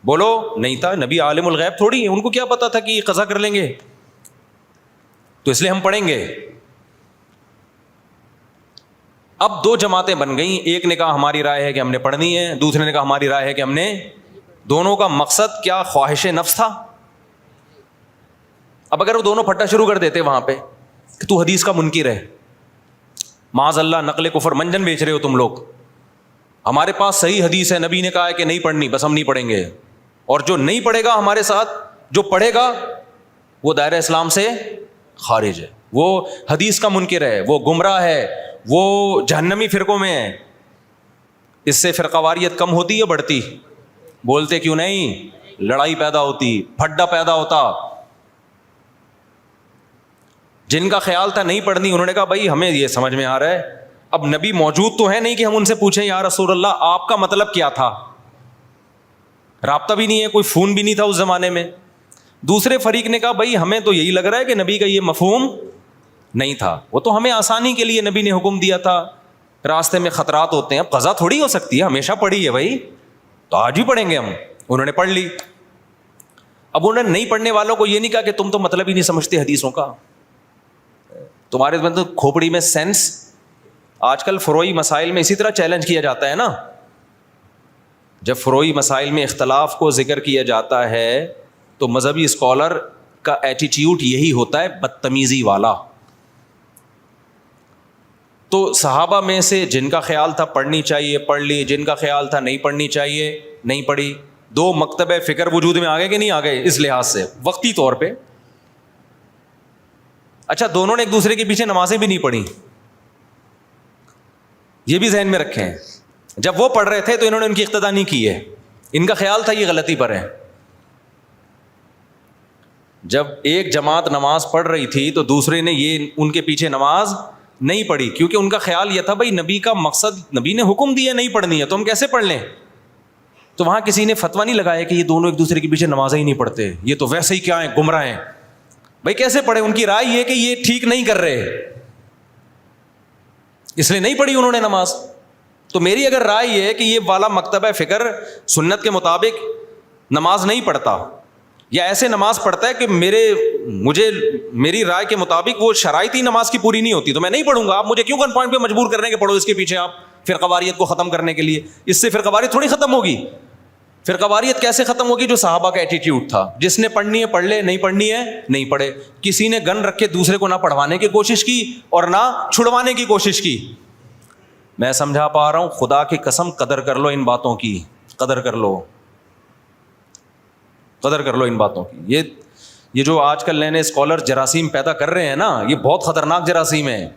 بولو نہیں تھا. نبی عالم الغیب تھوڑی ہے, ان کو کیا پتا تھا کہ یہ قضا کر لیں گے, تو اس لیے ہم پڑھیں گے. اب دو جماعتیں بن گئیں, ایک نے کہا ہماری رائے ہے کہ ہم نے پڑھنی ہے, دوسرے نے کہا ہماری رائے ہے کہ ہم نے. دونوں کا مقصد کیا؟ خواہش نفس تھا. اب اگر وہ دونوں پھٹا شروع کر دیتے وہاں پہ کہ تو حدیث کا منکر ہے, معاذ اللہ نقل کفر منجن بیچ رہے ہو تم لوگ, ہمارے پاس صحیح حدیث ہے, نبی نے کہا ہے کہ نہیں پڑھنی, بس ہم نہیں پڑھیں گے. اور جو نہیں پڑھے گا ہمارے ساتھ, جو پڑھے گا وہ دائرہ اسلام سے خارج ہے, وہ حدیث کا منکر ہے, وہ گمراہ ہے, وہ جہنمی فرقوں میں ہے. اس سے فرقہ واریت کم ہوتی ہے بڑھتی؟ بولتے کیوں نہیں؟ لڑائی پیدا ہوتی, پھڈا پیدا ہوتا. جن کا خیال تھا نہیں پڑھنی, انہوں نے کہا بھائی ہمیں یہ سمجھ میں آ رہا ہے, اب نبی موجود تو ہے نہیں کہ ہم ان سے پوچھیں یا رسول اللہ آپ کا مطلب کیا تھا. رابطہ بھی نہیں ہے, کوئی فون بھی نہیں تھا اس زمانے میں. دوسرے فریق نے کہا بھائی ہمیں تو یہی لگ رہا ہے کہ نبی کا یہ مفہوم نہیں تھا, وہ تو ہمیں آسانی کے لیے نبی نے حکم دیا تھا, راستے میں خطرات ہوتے ہیں, اب قضا تھوڑی ہو سکتی ہے, ہمیشہ پڑھی ہے بھائی, تو آج بھی پڑھیں گے ہم. انہوں نے پڑھ لی. اب انہوں نے نہیں پڑھنے والوں کو یہ نہیں کہا کہ تم تو مطلب ہی نہیں سمجھتے حدیثوں کا, تمہارے مطلب کھوپڑی میں سینس. آج کل فروعی مسائل میں اسی طرح چیلنج کیا جاتا ہے نا, جب فروعی مسائل میں اختلاف کو ذکر کیا جاتا ہے تو مذہبی اسکالر کا ایٹیٹیوڈ یہی ہوتا ہے, بدتمیزی والا. تو صحابہ میں سے جن کا خیال تھا پڑھنی چاہیے پڑھ لی, جن کا خیال تھا نہیں پڑھنی چاہیے نہیں پڑھی. دو مکتب فکر وجود میں آ گئے کہ نہیں آ گئے اس لحاظ سے وقتی طور پہ. اچھا, دونوں نے ایک دوسرے کے پیچھے نمازیں بھی نہیں پڑھی, یہ بھی ذہن میں رکھیں. جب وہ پڑھ رہے تھے تو انہوں نے ان کی اقتدا نہیں کی ہے, ان کا خیال تھا یہ غلطی پر ہے. جب ایک جماعت نماز پڑھ رہی تھی تو دوسرے نے یہ ان کے پیچھے نماز نہیں پڑھی, کیونکہ ان کا خیال یہ تھا بھائی نبی کا مقصد, نبی نے حکم دیا نہیں پڑھنی ہے تو ہم کیسے پڑھ لیں. تو وہاں کسی نے فتویٰ نہیں لگایا کہ یہ دونوں ایک دوسرے کے پیچھے نمازیں ہی نہیں پڑھتے, یہ تو ویسے ہی کیا ہیں, گمراہ ہیں. بھائی کیسے پڑھے؟ ان کی رائے یہ کہ یہ ٹھیک نہیں کر رہے, اس لیے نہیں پڑھی انہوں نے نماز. تو میری اگر رائے یہ ہے کہ یہ والا مکتبہ فکر سنت کے مطابق نماز نہیں پڑھتا, یا ایسے نماز پڑھتا ہے کہ میری رائے کے مطابق وہ شرائط ہی نماز کی پوری نہیں ہوتی, تو میں نہیں پڑھوں گا. آپ مجھے کیوں گن پوائنٹ پہ مجبور کر رہے ہیں کہ پڑھو اس کے پیچھے آپ, فرقہ واریت کو ختم کرنے کے لیے. اس سے فرقہ واریت تھوڑی ختم ہوگی. فرقہ واریت کیسے ختم ہوگی؟ جو صحابہ کا ایٹیٹیوڈ تھا, جس نے پڑھنی ہے پڑھ لے, نہیں پڑھنی ہے نہیں پڑھے. کسی نے گن رکھ کے دوسرے کو نہ پڑھوانے کی کوشش کی اور نہ چھڑوانے کی کوشش کی. میں سمجھا پا رہا ہوں؟ خدا کی قسم قدر کر لو ان باتوں کی, قدر کر لو, قدر کر لو ان باتوں کی. یہ جو آج کل نئے نئے اسکالر جراثیم پیدا کر رہے ہیں نا, یہ بہت خطرناک جراثیم ہیں,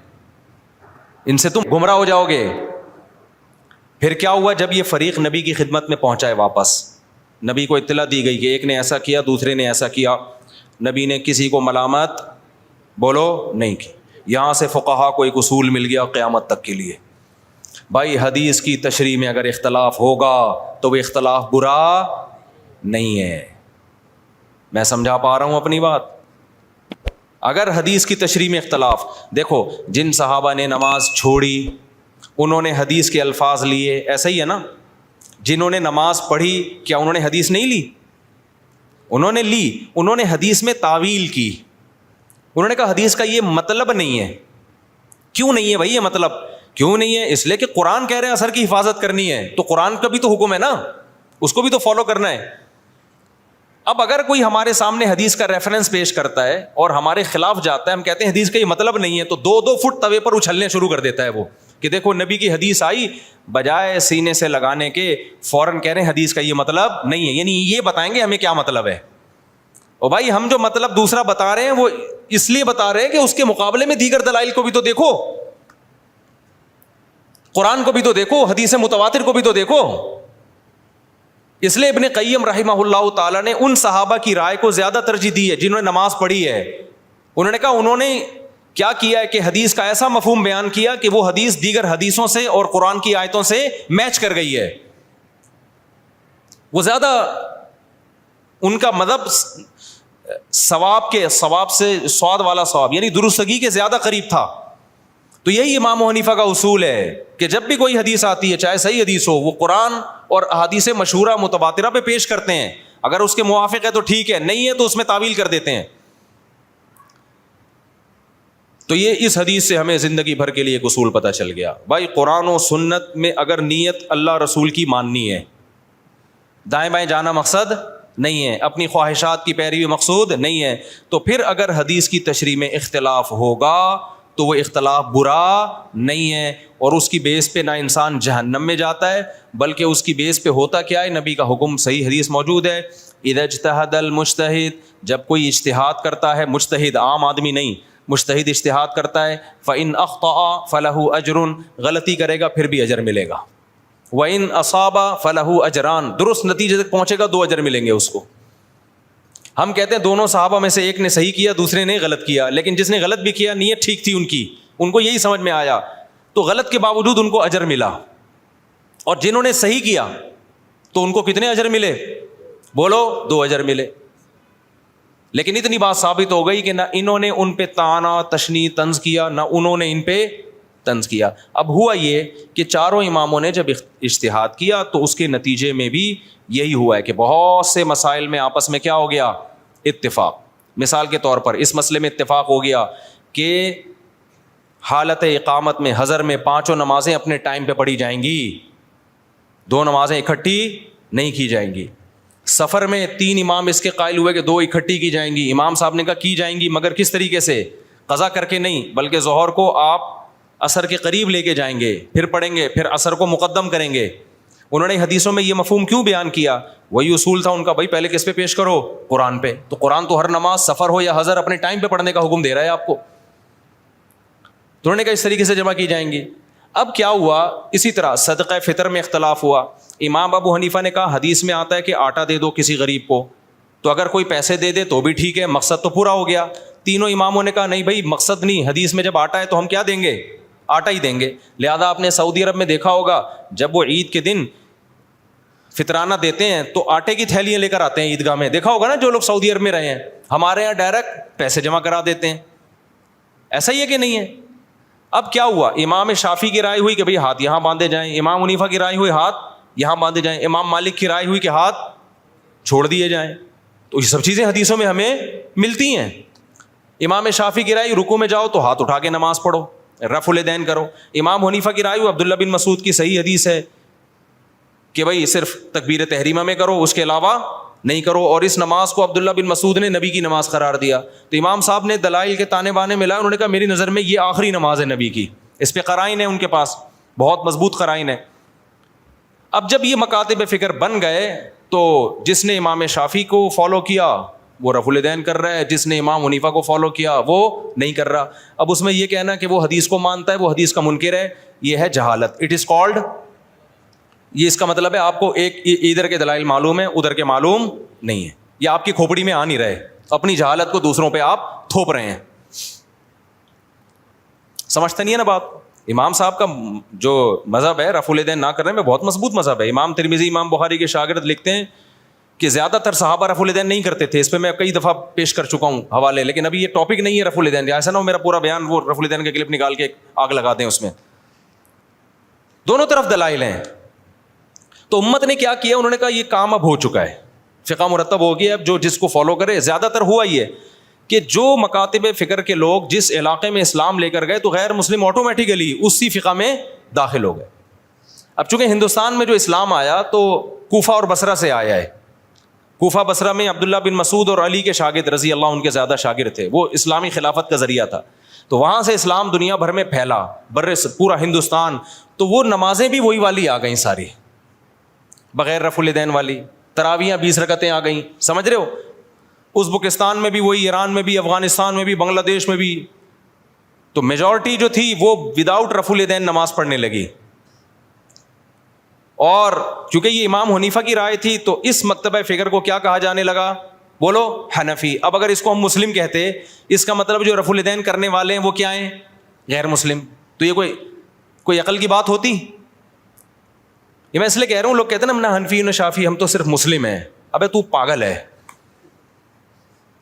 ان سے تم گمراہ ہو جاؤ گے. پھر کیا ہوا؟ جب یہ فریق نبی کی خدمت میں پہنچائے واپس, نبی کو اطلاع دی گئی کہ ایک نے ایسا کیا دوسرے نے ایسا کیا. نبی نے کسی کو ملامت بولو نہیں کی. یہاں سے فقہا کو ایک اصول مل گیا قیامت تک کے لیے, بھائی حدیث کی تشریح میں اگر اختلاف ہوگا تو وہ اختلاف برا نہیں ہے. میں سمجھا پا رہا ہوں اپنی بات؟ اگر حدیث کی تشریح میں اختلاف, دیکھو جن صحابہ نے نماز چھوڑی انہوں نے حدیث کے الفاظ لیے, ایسا ہی ہے نا. جنہوں نے نماز پڑھی کیا انہوں نے حدیث نہیں لی؟ انہوں نے لی. انہوں نے حدیث میں تعویل کی, انہوں نے کہا حدیث کا یہ مطلب نہیں ہے. کیوں نہیں ہے بھائی یہ مطلب؟ کیوں نہیں ہے؟ اس لیے کہ قرآن کہہ رہے ہیں اثر کی حفاظت کرنی ہے, تو قرآن کا بھی تو حکم ہے نا, اس کو بھی تو فالو کرنا ہے. اب اگر کوئی ہمارے سامنے حدیث کا ریفرنس پیش کرتا ہے اور ہمارے خلاف جاتا ہے, ہم کہتے ہیں حدیث کا یہ مطلب نہیں ہے, تو 2-2 فٹ توے پر اچھلنے شروع کر دیتا ہے وہ کہ دیکھو نبی کی حدیث آئی, بجائے سینے سے لگانے کے فوراً کہہ رہے ہیں حدیث کا یہ مطلب نہیں ہے. یعنی یہ بتائیں گے ہمیں کیا مطلب ہے. اور بھائی ہم جو مطلب دوسرا بتا رہے ہیں وہ اس لیے بتا رہے ہیں کہ اس کے مقابلے میں دیگر دلائل کو بھی تو دیکھو, قرآن کو بھی تو دیکھو, حدیث متواتر کو بھی تو دیکھو. اس لیے ابن قیم رحمہ اللہ تعالیٰ نے ان صحابہ کی رائے کو زیادہ ترجیح دی ہے جنہوں نے نماز پڑھی ہے. انہوں نے کہا انہوں نے کیا کیا ہے کہ حدیث کا ایسا مفہوم بیان کیا کہ وہ حدیث دیگر حدیثوں سے اور قرآن کی آیتوں سے میچ کر گئی ہے. وہ زیادہ ان کا مذہب ثواب سے سواد والا ثواب یعنی درستگی کے زیادہ قریب تھا. تو یہی امام حنیفہ کا اصول ہے کہ جب بھی کوئی حدیث آتی ہے چاہے صحیح حدیث ہو, وہ قرآن اور احادیث مشہورہ متواترہ پہ پیش کرتے ہیں. اگر اس کے موافق ہے تو ٹھیک ہے, نہیں ہے تو اس میں تعویل کر دیتے ہیں. تو یہ اس حدیث سے ہمیں زندگی بھر کے لیے ایک اصول پتہ چل گیا. بھائی قرآن و سنت میں اگر نیت اللہ رسول کی ماننی ہے, دائیں بائیں جانا مقصد نہیں ہے, اپنی خواہشات کی پیروی مقصود نہیں ہے, تو پھر اگر حدیث کی تشریح میں اختلاف ہوگا تو وہ اختلاف برا نہیں ہے, اور اس کی بیس پہ نہ انسان جہنم میں جاتا ہے بلکہ اس کی بیس پہ ہوتا کیا ہے, نبی کا حکم صحیح حدیث موجود ہے. اذا اجتہد المجتہد, جب کوئی اجتہاد کرتا ہے, مجتہد عام آدمی نہیں, مجتہد اجتہاد کرتا ہے, فإن اخطأ فلہ اجر, غلطی کرے گا پھر بھی اجر ملے گا, وإن اصاب فلہ اجران, درست نتیجے تک پہنچے گا 2 اجر ملیں گے اس کو. ہم کہتے ہیں دونوں صحابہ میں سے ایک نے صحیح کیا دوسرے نے غلط کیا, لیکن جس نے غلط بھی کیا نیت ٹھیک تھی ان کو یہی سمجھ میں آیا تو غلط کے باوجود ان کو اجر ملا, اور جنہوں نے صحیح کیا تو ان کو کتنے اجر ملے, بولو 2 اجر ملے. لیکن اتنی بات ثابت ہو گئی کہ نہ انہوں نے ان پہ طعنہ تشنیع طنز کیا, نہ انہوں نے ان پہ طنز کیا. اب ہوا یہ کہ چاروں اماموں نے جب اجتہاد کیا تو اس کے نتیجے میں بھی یہی ہوا ہے کہ بہت سے مسائل میں آپس میں کیا ہو گیا, اتفاق. مثال کے طور پر اس مسئلے میں اتفاق ہو گیا کہ حالت اقامت میں حضر میں 5 نمازیں اپنے ٹائم پہ پڑھی جائیں گی, 2 نمازیں اکٹھی نہیں کی جائیں گی. سفر میں 3 امام اس کے قائل ہوئے کہ 2 اکٹھی کی جائیں گی. امام صاحب نے کہا کی جائیں گی, مگر کس طریقے سے, قضا کر کے نہیں, بلکہ ظہر کو آپ عصر کے قریب لے کے جائیں گے, پھر پڑھیں گے, پھر عصر کو مقدم کریں گے. انہوں نے حدیثوں میں یہ مفہوم کیوں بیان کیا, وہی اصول تھا ان کا, بھائی پہلے کس پہ پیش کرو, قرآن پہ. تو قرآن تو ہر نماز سفر ہو یا حضر اپنے ٹائم پہ پڑھنے کا حکم دے رہا ہے آپ کو. تو انہوں نے کہا اس طریقے سے جمع کی جائیں گی. اب کیا ہوا, اسی طرح صدقہ فطر میں اختلاف ہوا. امام ابو حنیفہ نے کہا حدیث میں آتا ہے کہ آٹا دے دو کسی غریب کو, تو اگر کوئی پیسے دے دے تو بھی ٹھیک ہے, مقصد تو پورا ہو گیا. تینوں اماموں نے کہا نہیں بھائی مقصد نہیں, حدیث میں جب آٹا ہے تو ہم کیا دیں گے, آٹا ہی دیں گے. لہذا آپ نے سعودی عرب میں دیکھا ہوگا جب وہ عید کے دن فطرانہ دیتے ہیں تو آٹے کی تھیلیاں لے کر آتے ہیں عیدگاہ میں, دیکھا ہوگا نا جو لوگ سعودی عرب میں رہے ہیں. ہمارے یہاں ڈائریکٹ پیسے جمع کرا دیتے ہیں. ایسا ہی ہے کہ نہیں ہے؟ اب کیا ہوا, امام شافعی کی رائے ہوئی کہ بھئی ہاتھ یہاں باندھے جائیں, امام حنیفہ کی رائے ہوئی ہاتھ یہاں باندھے جائیں, امام مالک کی رائے ہوئی کہ ہاتھ چھوڑ دیے جائیں. تو یہ سب چیزیں حدیثوں میں ہمیں ملتی ہیں. امام شافعی کی رائے رکوع میں جاؤ تو ہاتھ اٹھا کے نماز پڑھو, رفع الیدین کرو. امام حنیفہ کی رائے ہوئی عبداللہ بن مسعود کی صحیح حدیث ہے کہ بھئی صرف تکبیر تحریمہ میں کرو, اس کے علاوہ نہیں کرو, اور اس نماز کو عبداللہ بن مسعود نے نبی کی نماز قرار دیا. تو امام صاحب نے دلائل کے تانے بانے ملائے, انہوں نے کہا میری نظر میں یہ آخری نماز ہے نبی کی, اس پہ قرائن ہے ان کے پاس, بہت مضبوط قرائن ہے. اب جب یہ مکاتب فکر بن گئے تو جس نے امام شافعی کو فالو کیا وہ رفع الیدین کر رہا ہے, جس نے امام حنیفہ کو فالو کیا وہ نہیں کر رہا. اب اس میں یہ کہنا کہ وہ حدیث کو مانتا ہے وہ حدیث کا منکر ہے, یہ ہے جہالت. اٹ از کالڈ, یہ اس کا مطلب ہے آپ کو ایک ادھر کے دلائل معلوم ہے ادھر کے معلوم نہیں ہے, یہ آپ کی کھوپڑی میں آ نہیں رہے, اپنی جہالت کو دوسروں پہ آپ تھوپ رہے ہیں. سمجھتے نہیں ہے نا بات. امام صاحب کا جو مذہب ہے رفع الیدین نہ کرنے میں بہت مضبوط مذہب ہے. امام ترمذی امام بخاری کے شاگرد لکھتے ہیں کہ زیادہ تر صحابہ رفع الیدین نہیں کرتے تھے. اس پہ میں کئی دفعہ پیش کر چکا ہوں حوالے, لیکن ابھی یہ ٹاپک نہیں ہے رفع الیدین, ایسا نہ ہو میرا پورا بیان وہ رفع الیدین کا کلپ نکال کے آگ لگا دیں اس میں. دونوں طرف دلائل ہیں. تو امت نے کیا کیا, انہوں نے کہا یہ کام اب ہو چکا ہے, فقہ مرتب ہو گیا, اب جو جس کو فالو کرے. زیادہ تر ہوا یہ کہ جو مکاتب فکر کے لوگ جس علاقے میں اسلام لے کر گئے تو غیر مسلم آٹومیٹیکلی اسی فقہ میں داخل ہو گئے. اب چونکہ ہندوستان میں جو اسلام آیا تو کوفہ اور بصرہ سے آیا ہے. کوفہ بصرہ میں عبداللہ بن مسعود اور علی کے شاگرد رضی اللہ ان کے زیادہ شاگرد تھے, وہ اسلامی خلافت کا ذریعہ تھا. تو وہاں سے اسلام دنیا بھر میں پھیلا, پورا ہندوستان. تو وہ نمازیں بھی وہی والی آ گئیں ساری, بغیر رفع الیدین والی. تراویحاں 20 رکعتیں آ گئیں, سمجھ رہے ہو. ازبکستان میں بھی وہی, ایران میں بھی, افغانستان میں بھی, بنگلہ دیش میں بھی. تو میجورٹی جو تھی وہ وداؤٹ رفع الیدین نماز پڑھنے لگی. اور چونکہ یہ امام حنیفہ کی رائے تھی تو اس مکتبہ فکر کو کیا کہا جانے لگا, بولو, حنفی. اب اگر اس کو ہم مسلم کہتے, اس کا مطلب جو رفع الیدین کرنے والے ہیں وہ کیا ہیں, غیر مسلم. تو یہ کوئی عقل کی بات ہوتی؟ یہ میں اس لیے کہہ رہا ہوں, لوگ کہتے ہیں نا نہ حنفی نہ شافی, ہم تو صرف مسلم ہیں. ابے تو پاگل ہے,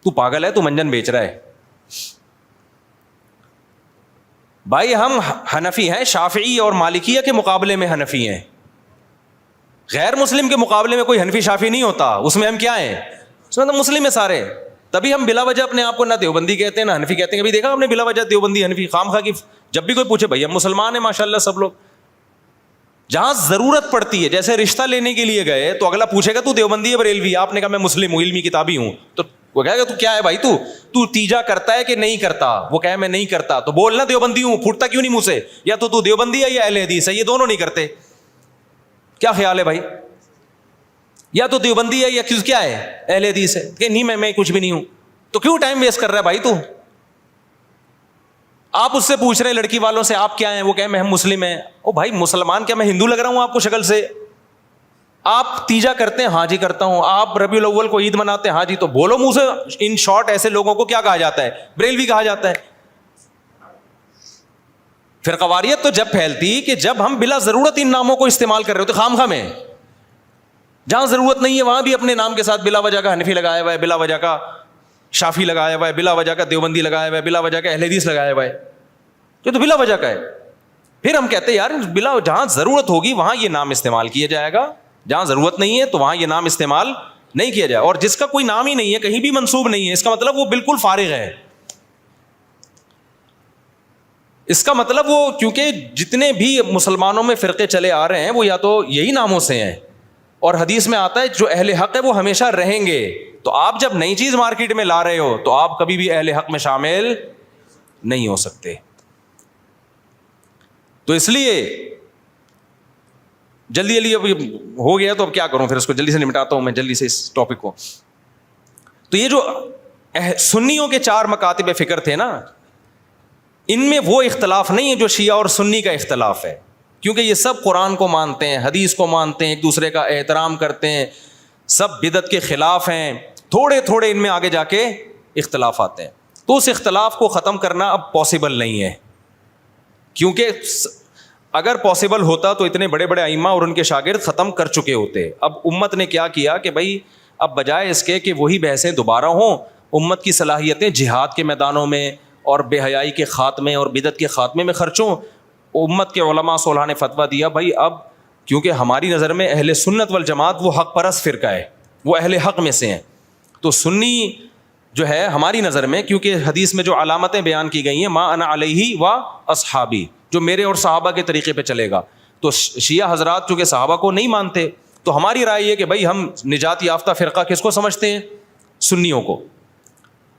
تو منجن بیچ رہا ہے. بھائی ہم حنفی ہیں, شافعی اور مالکیہ کے مقابلے میں حنفی ہیں. غیر مسلم کے مقابلے میں کوئی حنفی شافعی نہیں ہوتا. اس میں ہم کیا ہیں, اس میں تو مسلم ہیں سارے. تبھی ہم بلا وجہ اپنے آپ کو نہ دیوبندی کہتے ہیں نہ حنفی کہتے ہیں. کبھی دیکھا ہم نے بلا وجہ دیوبندی حنفی خواہ کی؟ جب بھی کوئی پوچھے بھائی ہم مسلمان ہیں ماشاء اللہ سب لوگ. جہاں ضرورت پڑتی ہے, جیسے رشتہ لینے کے لیے گئے تو اگلا پوچھے گا تو دیوبندی ہے بریلوی؟ آپ نے کہا میں مسلم ہوں, علمی کتابی ہوں. تو وہ کہے گا تو کیا ہے بھائی, تو تیجا کرتا ہے کہ نہیں کرتا؟ وہ کہے میں نہیں کرتا. تو بولنا دیوبندی ہوں, پھوٹتا کیوں نہیں منہ سے؟ یا تو دیوبندی ہے یا اہل حدیث ہے, یہ دونوں نہیں کرتے. کیا خیال ہے بھائی؟ یا تو دیوبندی ہے یا کیا ہے, اہل حدیث ہے. کہ نہیں میں کچھ بھی نہیں ہوں. تو کیوں ٹائم ویسٹ کر رہا ہے بھائی تو؟ آپ اس سے پوچھ رہے ہیں لڑکی والوں سے آپ کیا ہیں, وہ کہیں میں ہم مسلم ہیں. او بھائی مسلمان کیا میں ہندو لگ رہا ہوں آپ کو شکل سے؟ آپ تیجا کرتے ہیں, ہاں جی کرتا ہوں. آپ ربیع الاول کو عید مناتے ہیں, ہاں جی. تو بولو منہ سے. ان شارٹ ایسے لوگوں کو کیا کہا جاتا ہے, بریلوی کہا جاتا ہے. فرقواریت تو جب پھیلتی کہ جب ہم بلا ضرورت ان ناموں کو استعمال کر رہے ہوتے خام خواہ میں. جہاں ضرورت نہیں ہے وہاں بھی اپنے نام کے ساتھ بلا وجہ کا حنفی لگایا ہوا ہے, بلا وجہ کا شافی لگایا ہوا ہے, بلا وجہ کا دیوبندی لگایا ہوا ہے, بلا وجہ کا اہل حدیث لگایا ہوا ہے. یہ تو بلا وجہ کا ہے. پھر ہم کہتے ہیں یار بلا جہاں ضرورت ہوگی وہاں یہ نام استعمال کیا جائے گا, جہاں ضرورت نہیں ہے تو وہاں یہ نام استعمال نہیں کیا جائے. اور جس کا کوئی نام ہی نہیں ہے, کہیں بھی منسوب نہیں ہے, اس کا مطلب وہ بالکل فارغ ہے. اس کا مطلب وہ, کیونکہ جتنے بھی مسلمانوں میں فرقے چلے آ رہے ہیں وہ یا تو یہی ناموں سے ہیں, اور حدیث میں آتا ہے جو اہل حق ہے وہ ہمیشہ رہیں گے. تو آپ جب نئی چیز مارکیٹ میں لا رہے ہو تو آپ کبھی بھی اہل حق میں شامل نہیں ہو سکتے. تو اس لیے جلدی اب ہو گیا تو اب کیا کروں, پھر اس کو جلدی سے نمٹاتا ہوں میں جلدی سے اس ٹاپک کو. تو یہ جو سنیوں کے 4 مکاتب فکر تھے نا, ان میں وہ اختلاف نہیں ہے جو شیعہ اور سنی کا اختلاف ہے, کیونکہ یہ سب قرآن کو مانتے ہیں, حدیث کو مانتے ہیں, ایک دوسرے کا احترام کرتے ہیں, سب بدعت کے خلاف ہیں. تھوڑے ان میں آگے جا کے اختلاف آتے ہیں. تو اس اختلاف کو ختم کرنا اب پاسبل نہیں ہے, کیونکہ اگر پاسبل ہوتا تو اتنے بڑے بڑے ائمہ اور ان کے شاگرد ختم کر چکے ہوتے. اب امت نے کیا کیا کہ بھائی اب بجائے اس کے کہ وہی بحثیں دوبارہ ہوں, امت کی صلاحیتیں جہاد کے میدانوں میں اور بے حیائی کے خاتمے اور بدعت کے خاتمے میں خرچوں. امت کے علماء صلحاء نے فتویٰ دیا بھائی اب کیونکہ ہماری نظر میں اہل سنت والجماعت وہ حق پرست فرقہ ہے, وہ اہل حق میں سے ہیں. تو سنی جو ہے ہماری نظر میں, کیونکہ حدیث میں جو علامتیں بیان کی گئی ہیں ما انا علیہ و اصحابی, جو میرے اور صحابہ کے طریقے پہ چلے گا. تو شیعہ حضرات چونکہ صحابہ کو نہیں مانتے, تو ہماری رائے یہ کہ بھائی ہم نجات یافتہ فرقہ کس کو سمجھتے ہیں, سنیوں کو.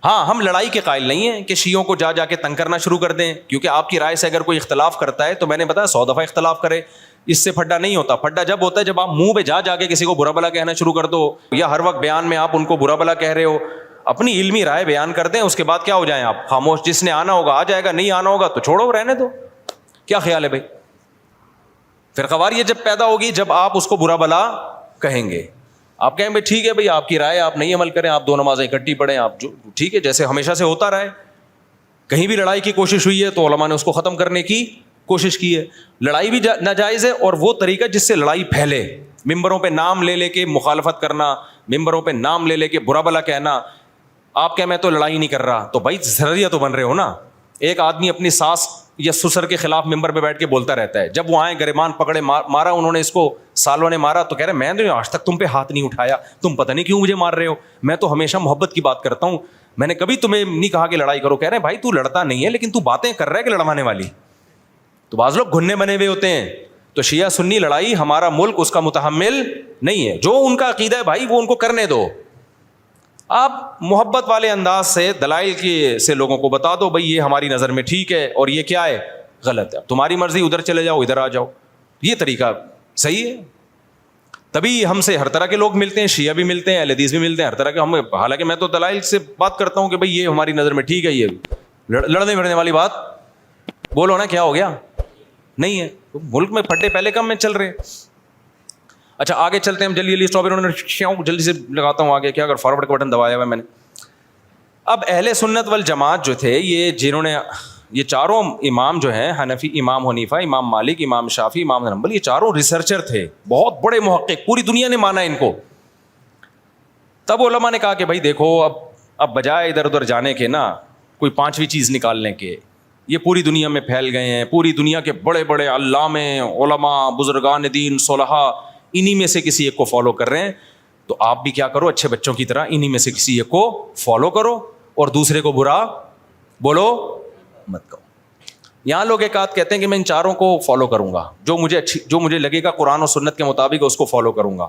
ہاں ہم لڑائی کے قائل نہیں ہیں کہ شیعوں کو جا کے تنگ کرنا شروع کر دیں, کیونکہ آپ کی رائے سے اگر کوئی اختلاف کرتا ہے تو میں نے بتایا 100 دفعہ اختلاف کرے, اس سے پھڈا نہیں ہوتا. پھڈا جب ہوتا ہے جب آپ منہ پہ جا کے کسی کو برا بلا کہنا شروع کر دو, یا ہر وقت بیان میں آپ ان کو برا بلا کہہ رہے ہو. اپنی علمی رائے بیان کر دیں, اس کے بعد کیا ہو جائیں آپ خاموش. جس نے آنا ہوگا آ جائے گا, نہیں آنا ہوگا تو چھوڑو, رہنے دو. کیا خیال ہے بھائی؟ فرقواریت جب پیدا ہوگی جب آپ اس کو برا بلا کہیں گے. آپ کہیں بھائی ٹھیک ہے بھائی آپ کی رائے, آپ نہیں عمل کریں, آپ 2 نمازیں اکٹھی پڑھیں, آپ جو ٹھیک ہے جیسے ہمیشہ سے ہوتا رہے. کہیں بھی لڑائی کی کوشش ہوئی ہے تو علماء نے اس کو ختم کرنے کی کوشش کی ہے. لڑائی بھی ناجائز ہے, اور وہ طریقہ جس سے لڑائی پھیلے, ممبروں پہ نام لے کے مخالفت کرنا, ممبروں پہ نام لے کے برا بلا کہنا. آپ کہیں میں تو لڑائی نہیں کر رہا, تو بھائی ذریعہ تو بن رہے ہو نا. ایک آدمی اپنی ساس یا سسر کے خلاف ممبر پہ بیٹھ کے بولتا رہتا ہے, جب وہ آئے گریبان پکڑے مارا انہوں نے اس کو, سالوں نے مارا, تو کہہ رہے میں نے آج تک تم پہ ہاتھ نہیں اٹھایا, تم پتہ نہیں کیوں مجھے مار رہے ہو, میں تو ہمیشہ محبت کی بات کرتا ہوں, میں نے کبھی تمہیں نہیں کہا کہ لڑائی کرو. کہہ رہے ہیں بھائی تو لڑتا نہیں ہے لیکن تو باتیں کر رہا ہے کہ لڑوانے والی. تو بعض لوگ گھننے بنے ہوئے ہوتے ہیں. تو شیعہ سنی لڑائی ہمارا ملک اس کا متحمل نہیں ہے. جو ان کا عقیدہ ہے بھائی وہ ان کو کرنے دو, آپ محبت والے انداز سے دلائل سے لوگوں کو بتا دو بھائی یہ ہماری نظر میں ٹھیک ہے اور یہ کیا ہے غلط ہے, تمہاری مرضی, ادھر چلے جاؤ ادھر آ جاؤ, یہ طریقہ صحیح ہے. تبھی ہم سے ہر طرح کے لوگ ملتے ہیں, شیعہ بھی ملتے ہیں, اہل حدیث بھی ملتے ہیں, ہر طرح کے. ہم حالانکہ میں تو دلائل سے بات کرتا ہوں کہ بھائی یہ ہماری نظر میں ٹھیک ہے, یہ لڑنے بھڑنے والی بات بولو نا, کیا ہو گیا, نہیں ہے. ملک میں پھٹے پہلے کم میں چل رہے. اچھا آگے چلتے ہیں ہم جلدی جلدی, جلدی سے لگاتا ہوں آگے, کیا اگر فارورڈ کا بٹن دبایا ہوا ہے میں نے. اب اہل سنت والجماعت جو تھے, یہ جنہوں نے یہ چاروں امام جو ہیں, حنفی, امام حنیفہ, امام مالک, امام شافعی, امام حنبل, یہ چاروں ریسرچر تھے, بہت بڑے محقق, پوری دنیا نے مانا ان کو. تب علماء نے کہا کہ بھائی دیکھو اب بجائے ادھر ادھر جانے کے نا کوئی پانچویں چیز نکالنے کے, یہ پوری دنیا میں پھیل گئے ہیں, پوری دنیا کے بڑے بڑے علامے, علماء, بزرگان دین, صلحاء, انہی میں سے کسی ایک کو فالو کر رہے ہیں, تو آپ بھی کیا کرو اچھے بچوں کی طرح انہی میں سے کسی ایک کو فالو کرو اور دوسرے کو برا بولو مت کرو. یہاں لوگ ایک آدھ کہتے ہیں کہ میں ان چاروں کو فالو کروں گا, جو مجھے لگے گا قرآن و سنت کے مطابق اس کو فالو کروں گا.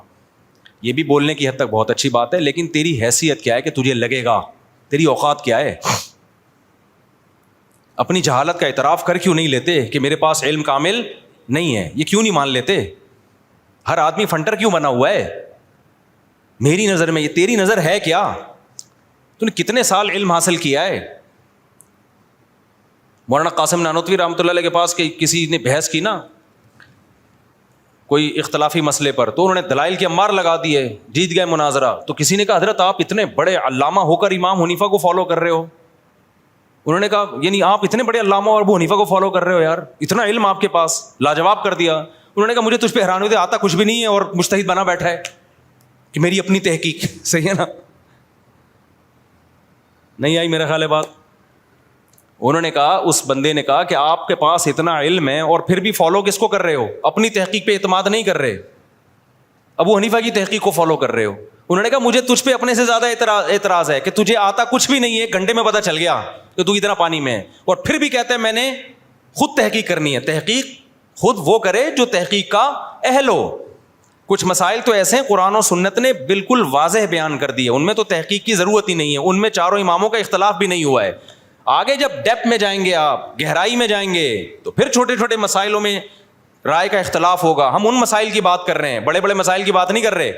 یہ بھی بولنے کی حد تک بہت اچھی بات ہے, لیکن تیری حیثیت کیا ہے کہ تجھے لگے گا, تیری اوقات کیا ہے؟ اپنی جہالت کا اعتراف کر کیوں نہیں لیتے کہ میرے پاس علم کامل نہیں ہے, یہ کیوں نہیں مان لیتے؟ ہر آدمی فنٹر کیوں بنا ہوا ہے؟ میری نظر میں, یہ تیری نظر ہے کیا؟ تو نے کتنے سال علم حاصل کیا ہے؟ مولانا قاسم نانوتوی رحمۃ اللہ علیہ کے پاس کسی نے بحث کی نا کوئی اختلافی مسئلے پر, تو انہوں نے دلائل کے انبار لگا دیے, جیت گئے مناظرہ. تو کسی نے کہا حضرت آپ اتنے بڑے علامہ ہو کر امام حنیفہ کو فالو کر رہے ہو. انہوں نے کہا یعنی آپ اتنے بڑے علامہ اور ابو حنیفہ کو فالو کر رہے ہو, یار اتنا علم آپ کے پاس, لاجواب کر دیا. انہوں نے کہا مجھے تجھ پہ حیران ہوتے, آتا کچھ بھی نہیں ہے اور مجتہد بنا بیٹھا ہے کہ میری اپنی تحقیق. صحیح ہے نا, نہیں آئی میرا خیال ہے بات. انہوں نے کہا, اس بندے نے کہا کہ آپ کے پاس اتنا علم ہے اور پھر بھی فالو کس کو کر رہے ہو؟ اپنی تحقیق پہ اعتماد نہیں کر رہے, ابو حنیفہ کی تحقیق کو فالو کر رہے ہو. انہوں نے کہا مجھے تجھ پہ اپنے سے زیادہ اعتراض ہے کہ تجھے آتا کچھ بھی نہیں ہے, ایک گھنٹے میں پتہ چل گیا کہ تو اتنا پانی میں ہے, اور پھر بھی کہتے ہیں میں نے خود تحقیق کرنی ہے. تحقیق خود وہ کرے جو تحقیق کا اہل ہو. کچھ مسائل تو ایسے ہیں قرآن و سنت نے بالکل واضح بیان کر دیے, ان میں تو تحقیق کی ضرورت ہی نہیں ہے, ان میں چاروں اماموں کا اختلاف بھی نہیں ہوا ہے. آگے جب ڈیپتھ میں جائیں گے, آپ گہرائی میں جائیں گے, تو پھر چھوٹے چھوٹے مسائلوں میں رائے کا اختلاف ہوگا. ہم ان مسائل کی بات کر رہے ہیں, بڑے بڑے مسائل کی بات نہیں کر رہے.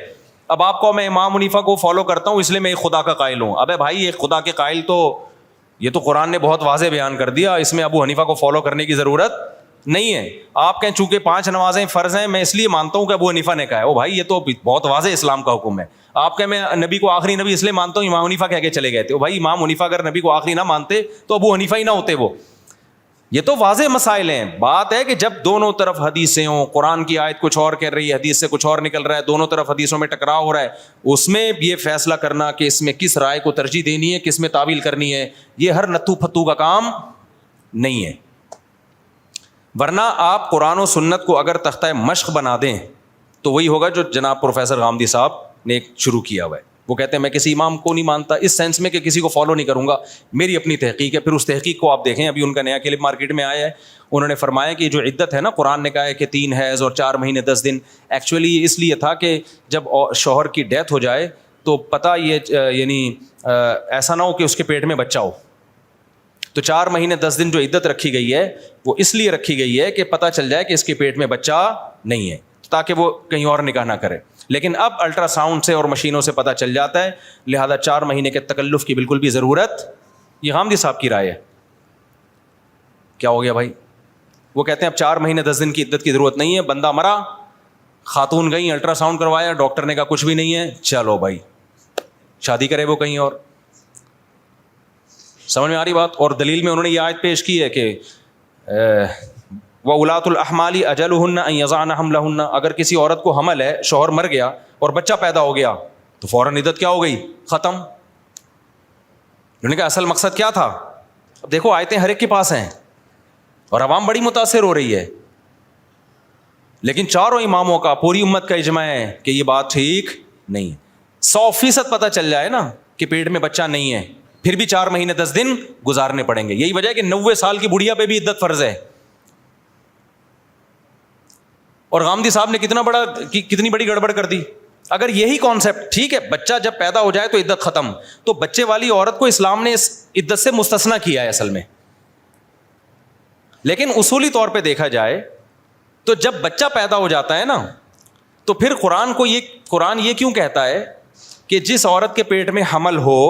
اب آپ کو میں امام حنیفہ کو فالو کرتا ہوں اس لیے میں ایک خدا کا قائل ہوں. ابے بھائی ایک خدا کے قائل تو یہ تو قرآن نے بہت واضح بیان کر دیا, اس میں ابو حنیفہ کو فالو کرنے کی ضرورت نہیں ہے. آپ کہیں چونکہ 5 نمازیں فرض ہیں میں اس لیے مانتا ہوں کہ ابو حنیفہ نے کہا ہے, او بھائی یہ تو بہت واضح اسلام کا حکم ہے. آپ کہیں میں نبی کو آخری نبی اس لیے مانتا ہوں, امام حنیفہ کہہ کے چلے گئے تھے. او بھائی امام حنیفہ اگر نبی کو آخری نہ مانتے تو ابو حنیفہ ہی نہ ہوتے. وہ یہ تو واضح مسائل ہیں. بات ہے کہ جب دونوں طرف حدیثیں ہوں, قرآن کی آیت کچھ اور کہہ رہی ہے, حدیث سے کچھ اور نکل رہا ہے, دونوں طرف حدیثوں میں ٹکراؤ ہو رہا ہے, اس میں یہ فیصلہ کرنا کہ اس میں کس رائے کو ترجیح دینی ہے, کس میں تعویل کرنی ہے, یہ ہر نتھو پھتو کا کام نہیں ہے. ورنہ آپ قرآن و سنت کو اگر تختہ مشق بنا دیں تو وہی ہوگا جو جناب پروفیسر غامدی صاحب نے شروع کیا ہوا ہے. وہ کہتے ہیں میں کسی امام کو نہیں مانتا اس سینس میں کہ کسی کو فالو نہیں کروں گا, میری اپنی تحقیق ہے. پھر اس تحقیق کو آپ دیکھیں, ابھی ان کا نیا کلپ مارکیٹ میں آیا ہے, انہوں نے فرمایا کہ جو عدت ہے نا, قرآن نے کہا ہے کہ 3 حیض اور 4 مہینے 10 دن, ایکچولی اس لیے تھا کہ جب شوہر کی ڈیتھ ہو جائے تو پتہ یہ یعنی ایسا نہ ہو کہ اس کے پیٹ میں بچہ ہو. تو 4 مہینے 10 دن جو عدت رکھی گئی ہے وہ اس لیے رکھی گئی ہے کہ پتہ چل جائے کہ اس کے پیٹ میں بچہ نہیں ہے, تاکہ وہ کہیں اور نکاح نہ کرے. لیکن اب الٹرا ساؤنڈ سے اور مشینوں سے پتہ چل جاتا ہے, لہذا 4 مہینے کے تکلف کی بالکل بھی ضرورت. یہ غامدی صاحب کی رائے ہے. کیا ہو گیا بھائی؟ وہ کہتے ہیں اب 4 مہینے 10 دن کی عدت کی ضرورت نہیں ہے. بندہ مرا, خاتون گئی, الٹرا ساؤنڈ کروایا, ڈاکٹر نے کہا کچھ بھی نہیں ہے, چلو بھائی شادی کرے وہ کہیں اور. سمجھ میں آ رہی بات؟ اور دلیل میں انہوں نے یہ آیت پیش کی ہے کہ وَأُولَاتُ الْأَحْمَالِ أَجَلُهُنَّ أَن يَضَعْنَ حَمْلَهُنَّ, اگر کسی عورت کو حمل ہے, شوہر مر گیا اور بچہ پیدا ہو گیا تو فوراً عدت کیا ہو گئی؟ ختم. انہوں نے کہا اصل مقصد کیا تھا؟ اب دیکھو آیتیں ہر ایک کے پاس ہیں اور عوام بڑی متاثر ہو رہی ہے, لیکن چاروں اماموں کا, پوری امت کا اجماع ہے کہ یہ بات ٹھیک نہیں ہے. 100% پتہ چل جائے نا کہ پیٹ میں بچہ نہیں ہے, پھر بھی 4 مہینے 10 دن گزارنے پڑیں گے. یہی وجہ ہے کہ 90 سال کی بڑھیا پہ بھی عدت فرض ہے. اور غامدی صاحب نے کتنی بڑی گڑبڑ کر دی. اگر یہی کانسیپٹ ٹھیک ہے, بچہ جب پیدا ہو جائے تو عدت ختم, تو بچے والی عورت کو اسلام نے اس عدت سے مستثنیٰ کیا ہے اصل میں. لیکن اصولی طور پہ دیکھا جائے تو جب بچہ پیدا ہو جاتا ہے نا, تو پھر قرآن یہ کیوں کہتا ہے کہ جس عورت کے پیٹ میں حمل ہو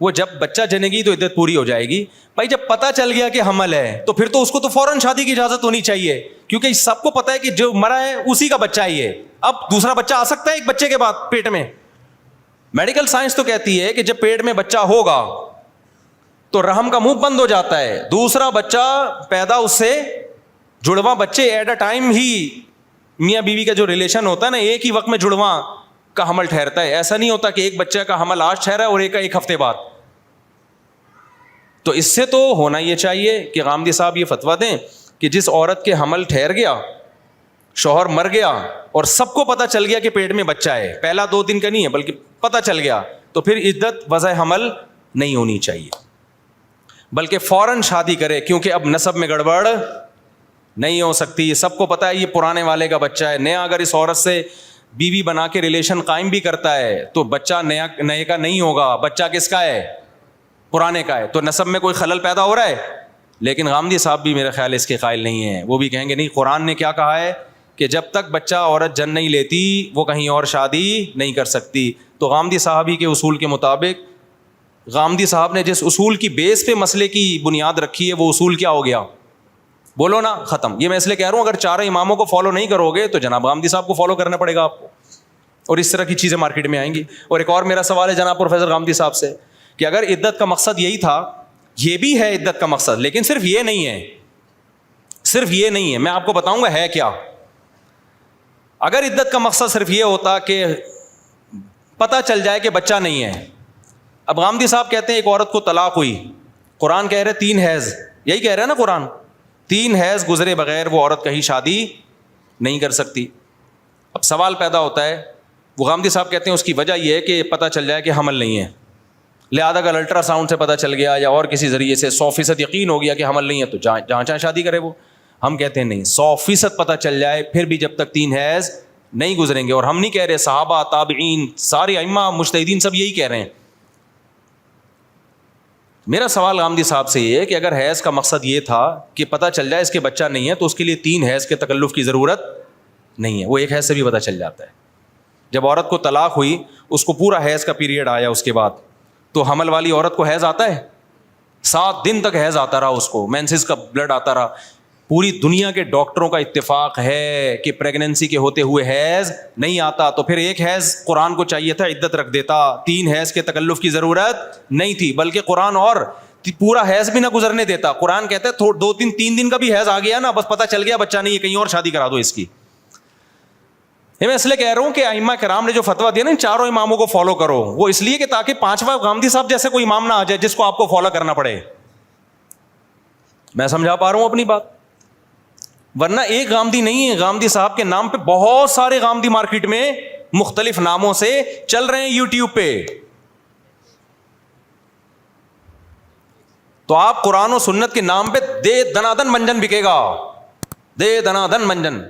وہ جب بچہ جنے گی تو عدت پوری ہو جائے گی. بھائی جب پتہ چل گیا کہ حمل ہے تو پھر تو اس کو تو فوراً شادی کی اجازت ہونی چاہیے, کیونکہ سب کو پتہ ہے کہ جو مرا ہے اسی کا بچہ ہی ہے. اب دوسرا بچہ آ سکتا ہے ایک بچے کے بعد پیٹ میں؟ میڈیکل سائنس تو کہتی ہے کہ جب پیٹ میں بچہ ہوگا تو رحم کا منہ بند ہو جاتا ہے, دوسرا بچہ پیدا اس سے جڑواں بچے ایٹ اے ٹائم ہی میاں بیوی کا جو ریلیشن ہوتا ہے نا, ایک ہی وقت میں جڑواں کا حمل ٹھہرتا ہے. ایسا نہیں ہوتا کہ ایک بچہ کا حمل آج ٹھہرا ہے اور ایک کا ایک ہفتے بعد. تو اس سے تو ہونا یہ چاہیے کہ غامدی صاحب یہ فتویٰ دیں کہ جس عورت کے حمل ٹھہر گیا, شوہر مر گیا اور سب کو پتہ چل گیا کہ پیٹ میں بچہ ہے, پہلا 2 دن کا نہیں ہے بلکہ پتہ چل گیا, تو پھر عدت وضع حمل نہیں ہونی چاہیے بلکہ فوراً شادی کرے, کیونکہ اب نسب میں گڑبڑ نہیں ہو سکتی. سب کو پتہ ہے یہ پرانے والے کا بچہ ہے, نیا اگر اس عورت سے بیوی بنا کے ریلیشن قائم بھی کرتا ہے تو بچہ نئے کا نہیں ہوگا, بچہ کس کا ہے؟ پرانے کا ہے. تو نسب میں کوئی خلل پیدا ہو رہا ہے. لیکن غامدی صاحب بھی میرا خیال اس کے قائل نہیں ہیں, وہ بھی کہیں گے نہیں, قرآن نے کیا کہا ہے کہ جب تک بچہ عورت جن نہیں لیتی وہ کہیں اور شادی نہیں کر سکتی. تو غامدی صاحبی کے اصول کے مطابق غامدی صاحب نے جس اصول کی بیس پہ مسئلے کی بنیاد رکھی ہے وہ اصول کیا ہو گیا؟ بولو نا, ختم. یہ میں اس لیے کہہ رہا ہوں اگر 4 اماموں کو فالو نہیں کرو گے تو جناب غامدی صاحب کو فالو کرنا پڑے گا آپ کو, اور اس طرح کی چیزیں مارکیٹ میں آئیں گی. اور ایک اور میرا سوال ہے جناب پروفیسر غامدی صاحب سے کہ اگر عدت کا مقصد یہی تھا, یہ بھی ہے عدت کا مقصد, لیکن صرف یہ نہیں ہے, صرف یہ نہیں ہے, میں آپ کو بتاؤں گا ہے کیا. اگر عدت کا مقصد صرف یہ ہوتا کہ پتہ چل جائے کہ بچہ نہیں ہے. اب غامدی صاحب کہتے ہیں ایک عورت کو طلاق ہوئی, قرآن کہہ رہے 3 حیض, یہی کہہ رہے ہیں نا قرآن, 3 حیض گزرے بغیر وہ عورت کہیں شادی نہیں کر سکتی. اب سوال پیدا ہوتا ہے, وہ غامدی صاحب کہتے ہیں اس کی وجہ یہ ہے کہ پتہ چل جائے کہ حمل نہیں ہے, لہٰذا اگر الٹرا ساؤنڈ سے پتہ چل گیا یا اور کسی ذریعے سے 100% یقین ہو گیا کہ حمل نہیں ہے تو جہاں چاہے شادی کرے وہ. ہم کہتے ہیں نہیں, 100% پتہ چل جائے پھر بھی جب تک 3 حیض نہیں گزریں گے. اور ہم نہیں کہہ رہے, صحابہ, تابعین, سارے ائمہ, مجتہدین سب یہی کہہ رہے ہیں. میرا سوال غامدی صاحب سے یہ ہے کہ اگر حیض کا مقصد یہ تھا کہ پتہ چل جائے اس کے بچہ نہیں ہے تو اس کے لیے 3 حیض کے تکلف کی ضرورت نہیں ہے, وہ 1 حیض سے بھی پتہ چل جاتا ہے. جب عورت کو طلاق ہوئی, اس کو پورا حیض کا پیریڈ آیا, اس کے بعد تو حمل والی عورت کو حیض آتا ہے, 7 دن تک حیض آتا رہا, اس کو مینسز کا بلڈ آتا رہا. پوری دنیا کے ڈاکٹروں کا اتفاق ہے کہ پریگننسی کے ہوتے ہوئے حیض نہیں آتا. تو پھر 1 حیض قرآن کو چاہیے تھا, عدت رکھ دیتا, 3 حیض کے تکلف کی ضرورت نہیں تھی. بلکہ قرآن اور پورا حیض بھی نہ گزرنے دیتا. قرآن کہتا ہے 2-3 دن کا بھی حیض آ گیا نا, بس پتہ چل گیا بچہ نہیں ہے, کہیں اور شادی کرا دو اس کی. میں اس لیے کہہ رہا ہوں کہ ائمہ کرام نے جو فتویٰ دیا نا 4 اماموں کو فالو کرو, وہ اس لیے کہ تاکہ 5واں غامدی صاحب جیسے کوئی امام نہ آ جائے جس کو آپ کو فالو کرنا پڑے. میں سمجھا پا رہا ہوں اپنی بات؟ ورنہ ایک غامدی نہیں ہے, غامدی صاحب کے نام پہ بہت سارے غامدی مارکیٹ میں مختلف ناموں سے چل رہے ہیں یوٹیوب پہ. تو آپ قرآن و سنت کے نام پہ دے دنادن منجن بکے گا, دے دنادن منجن.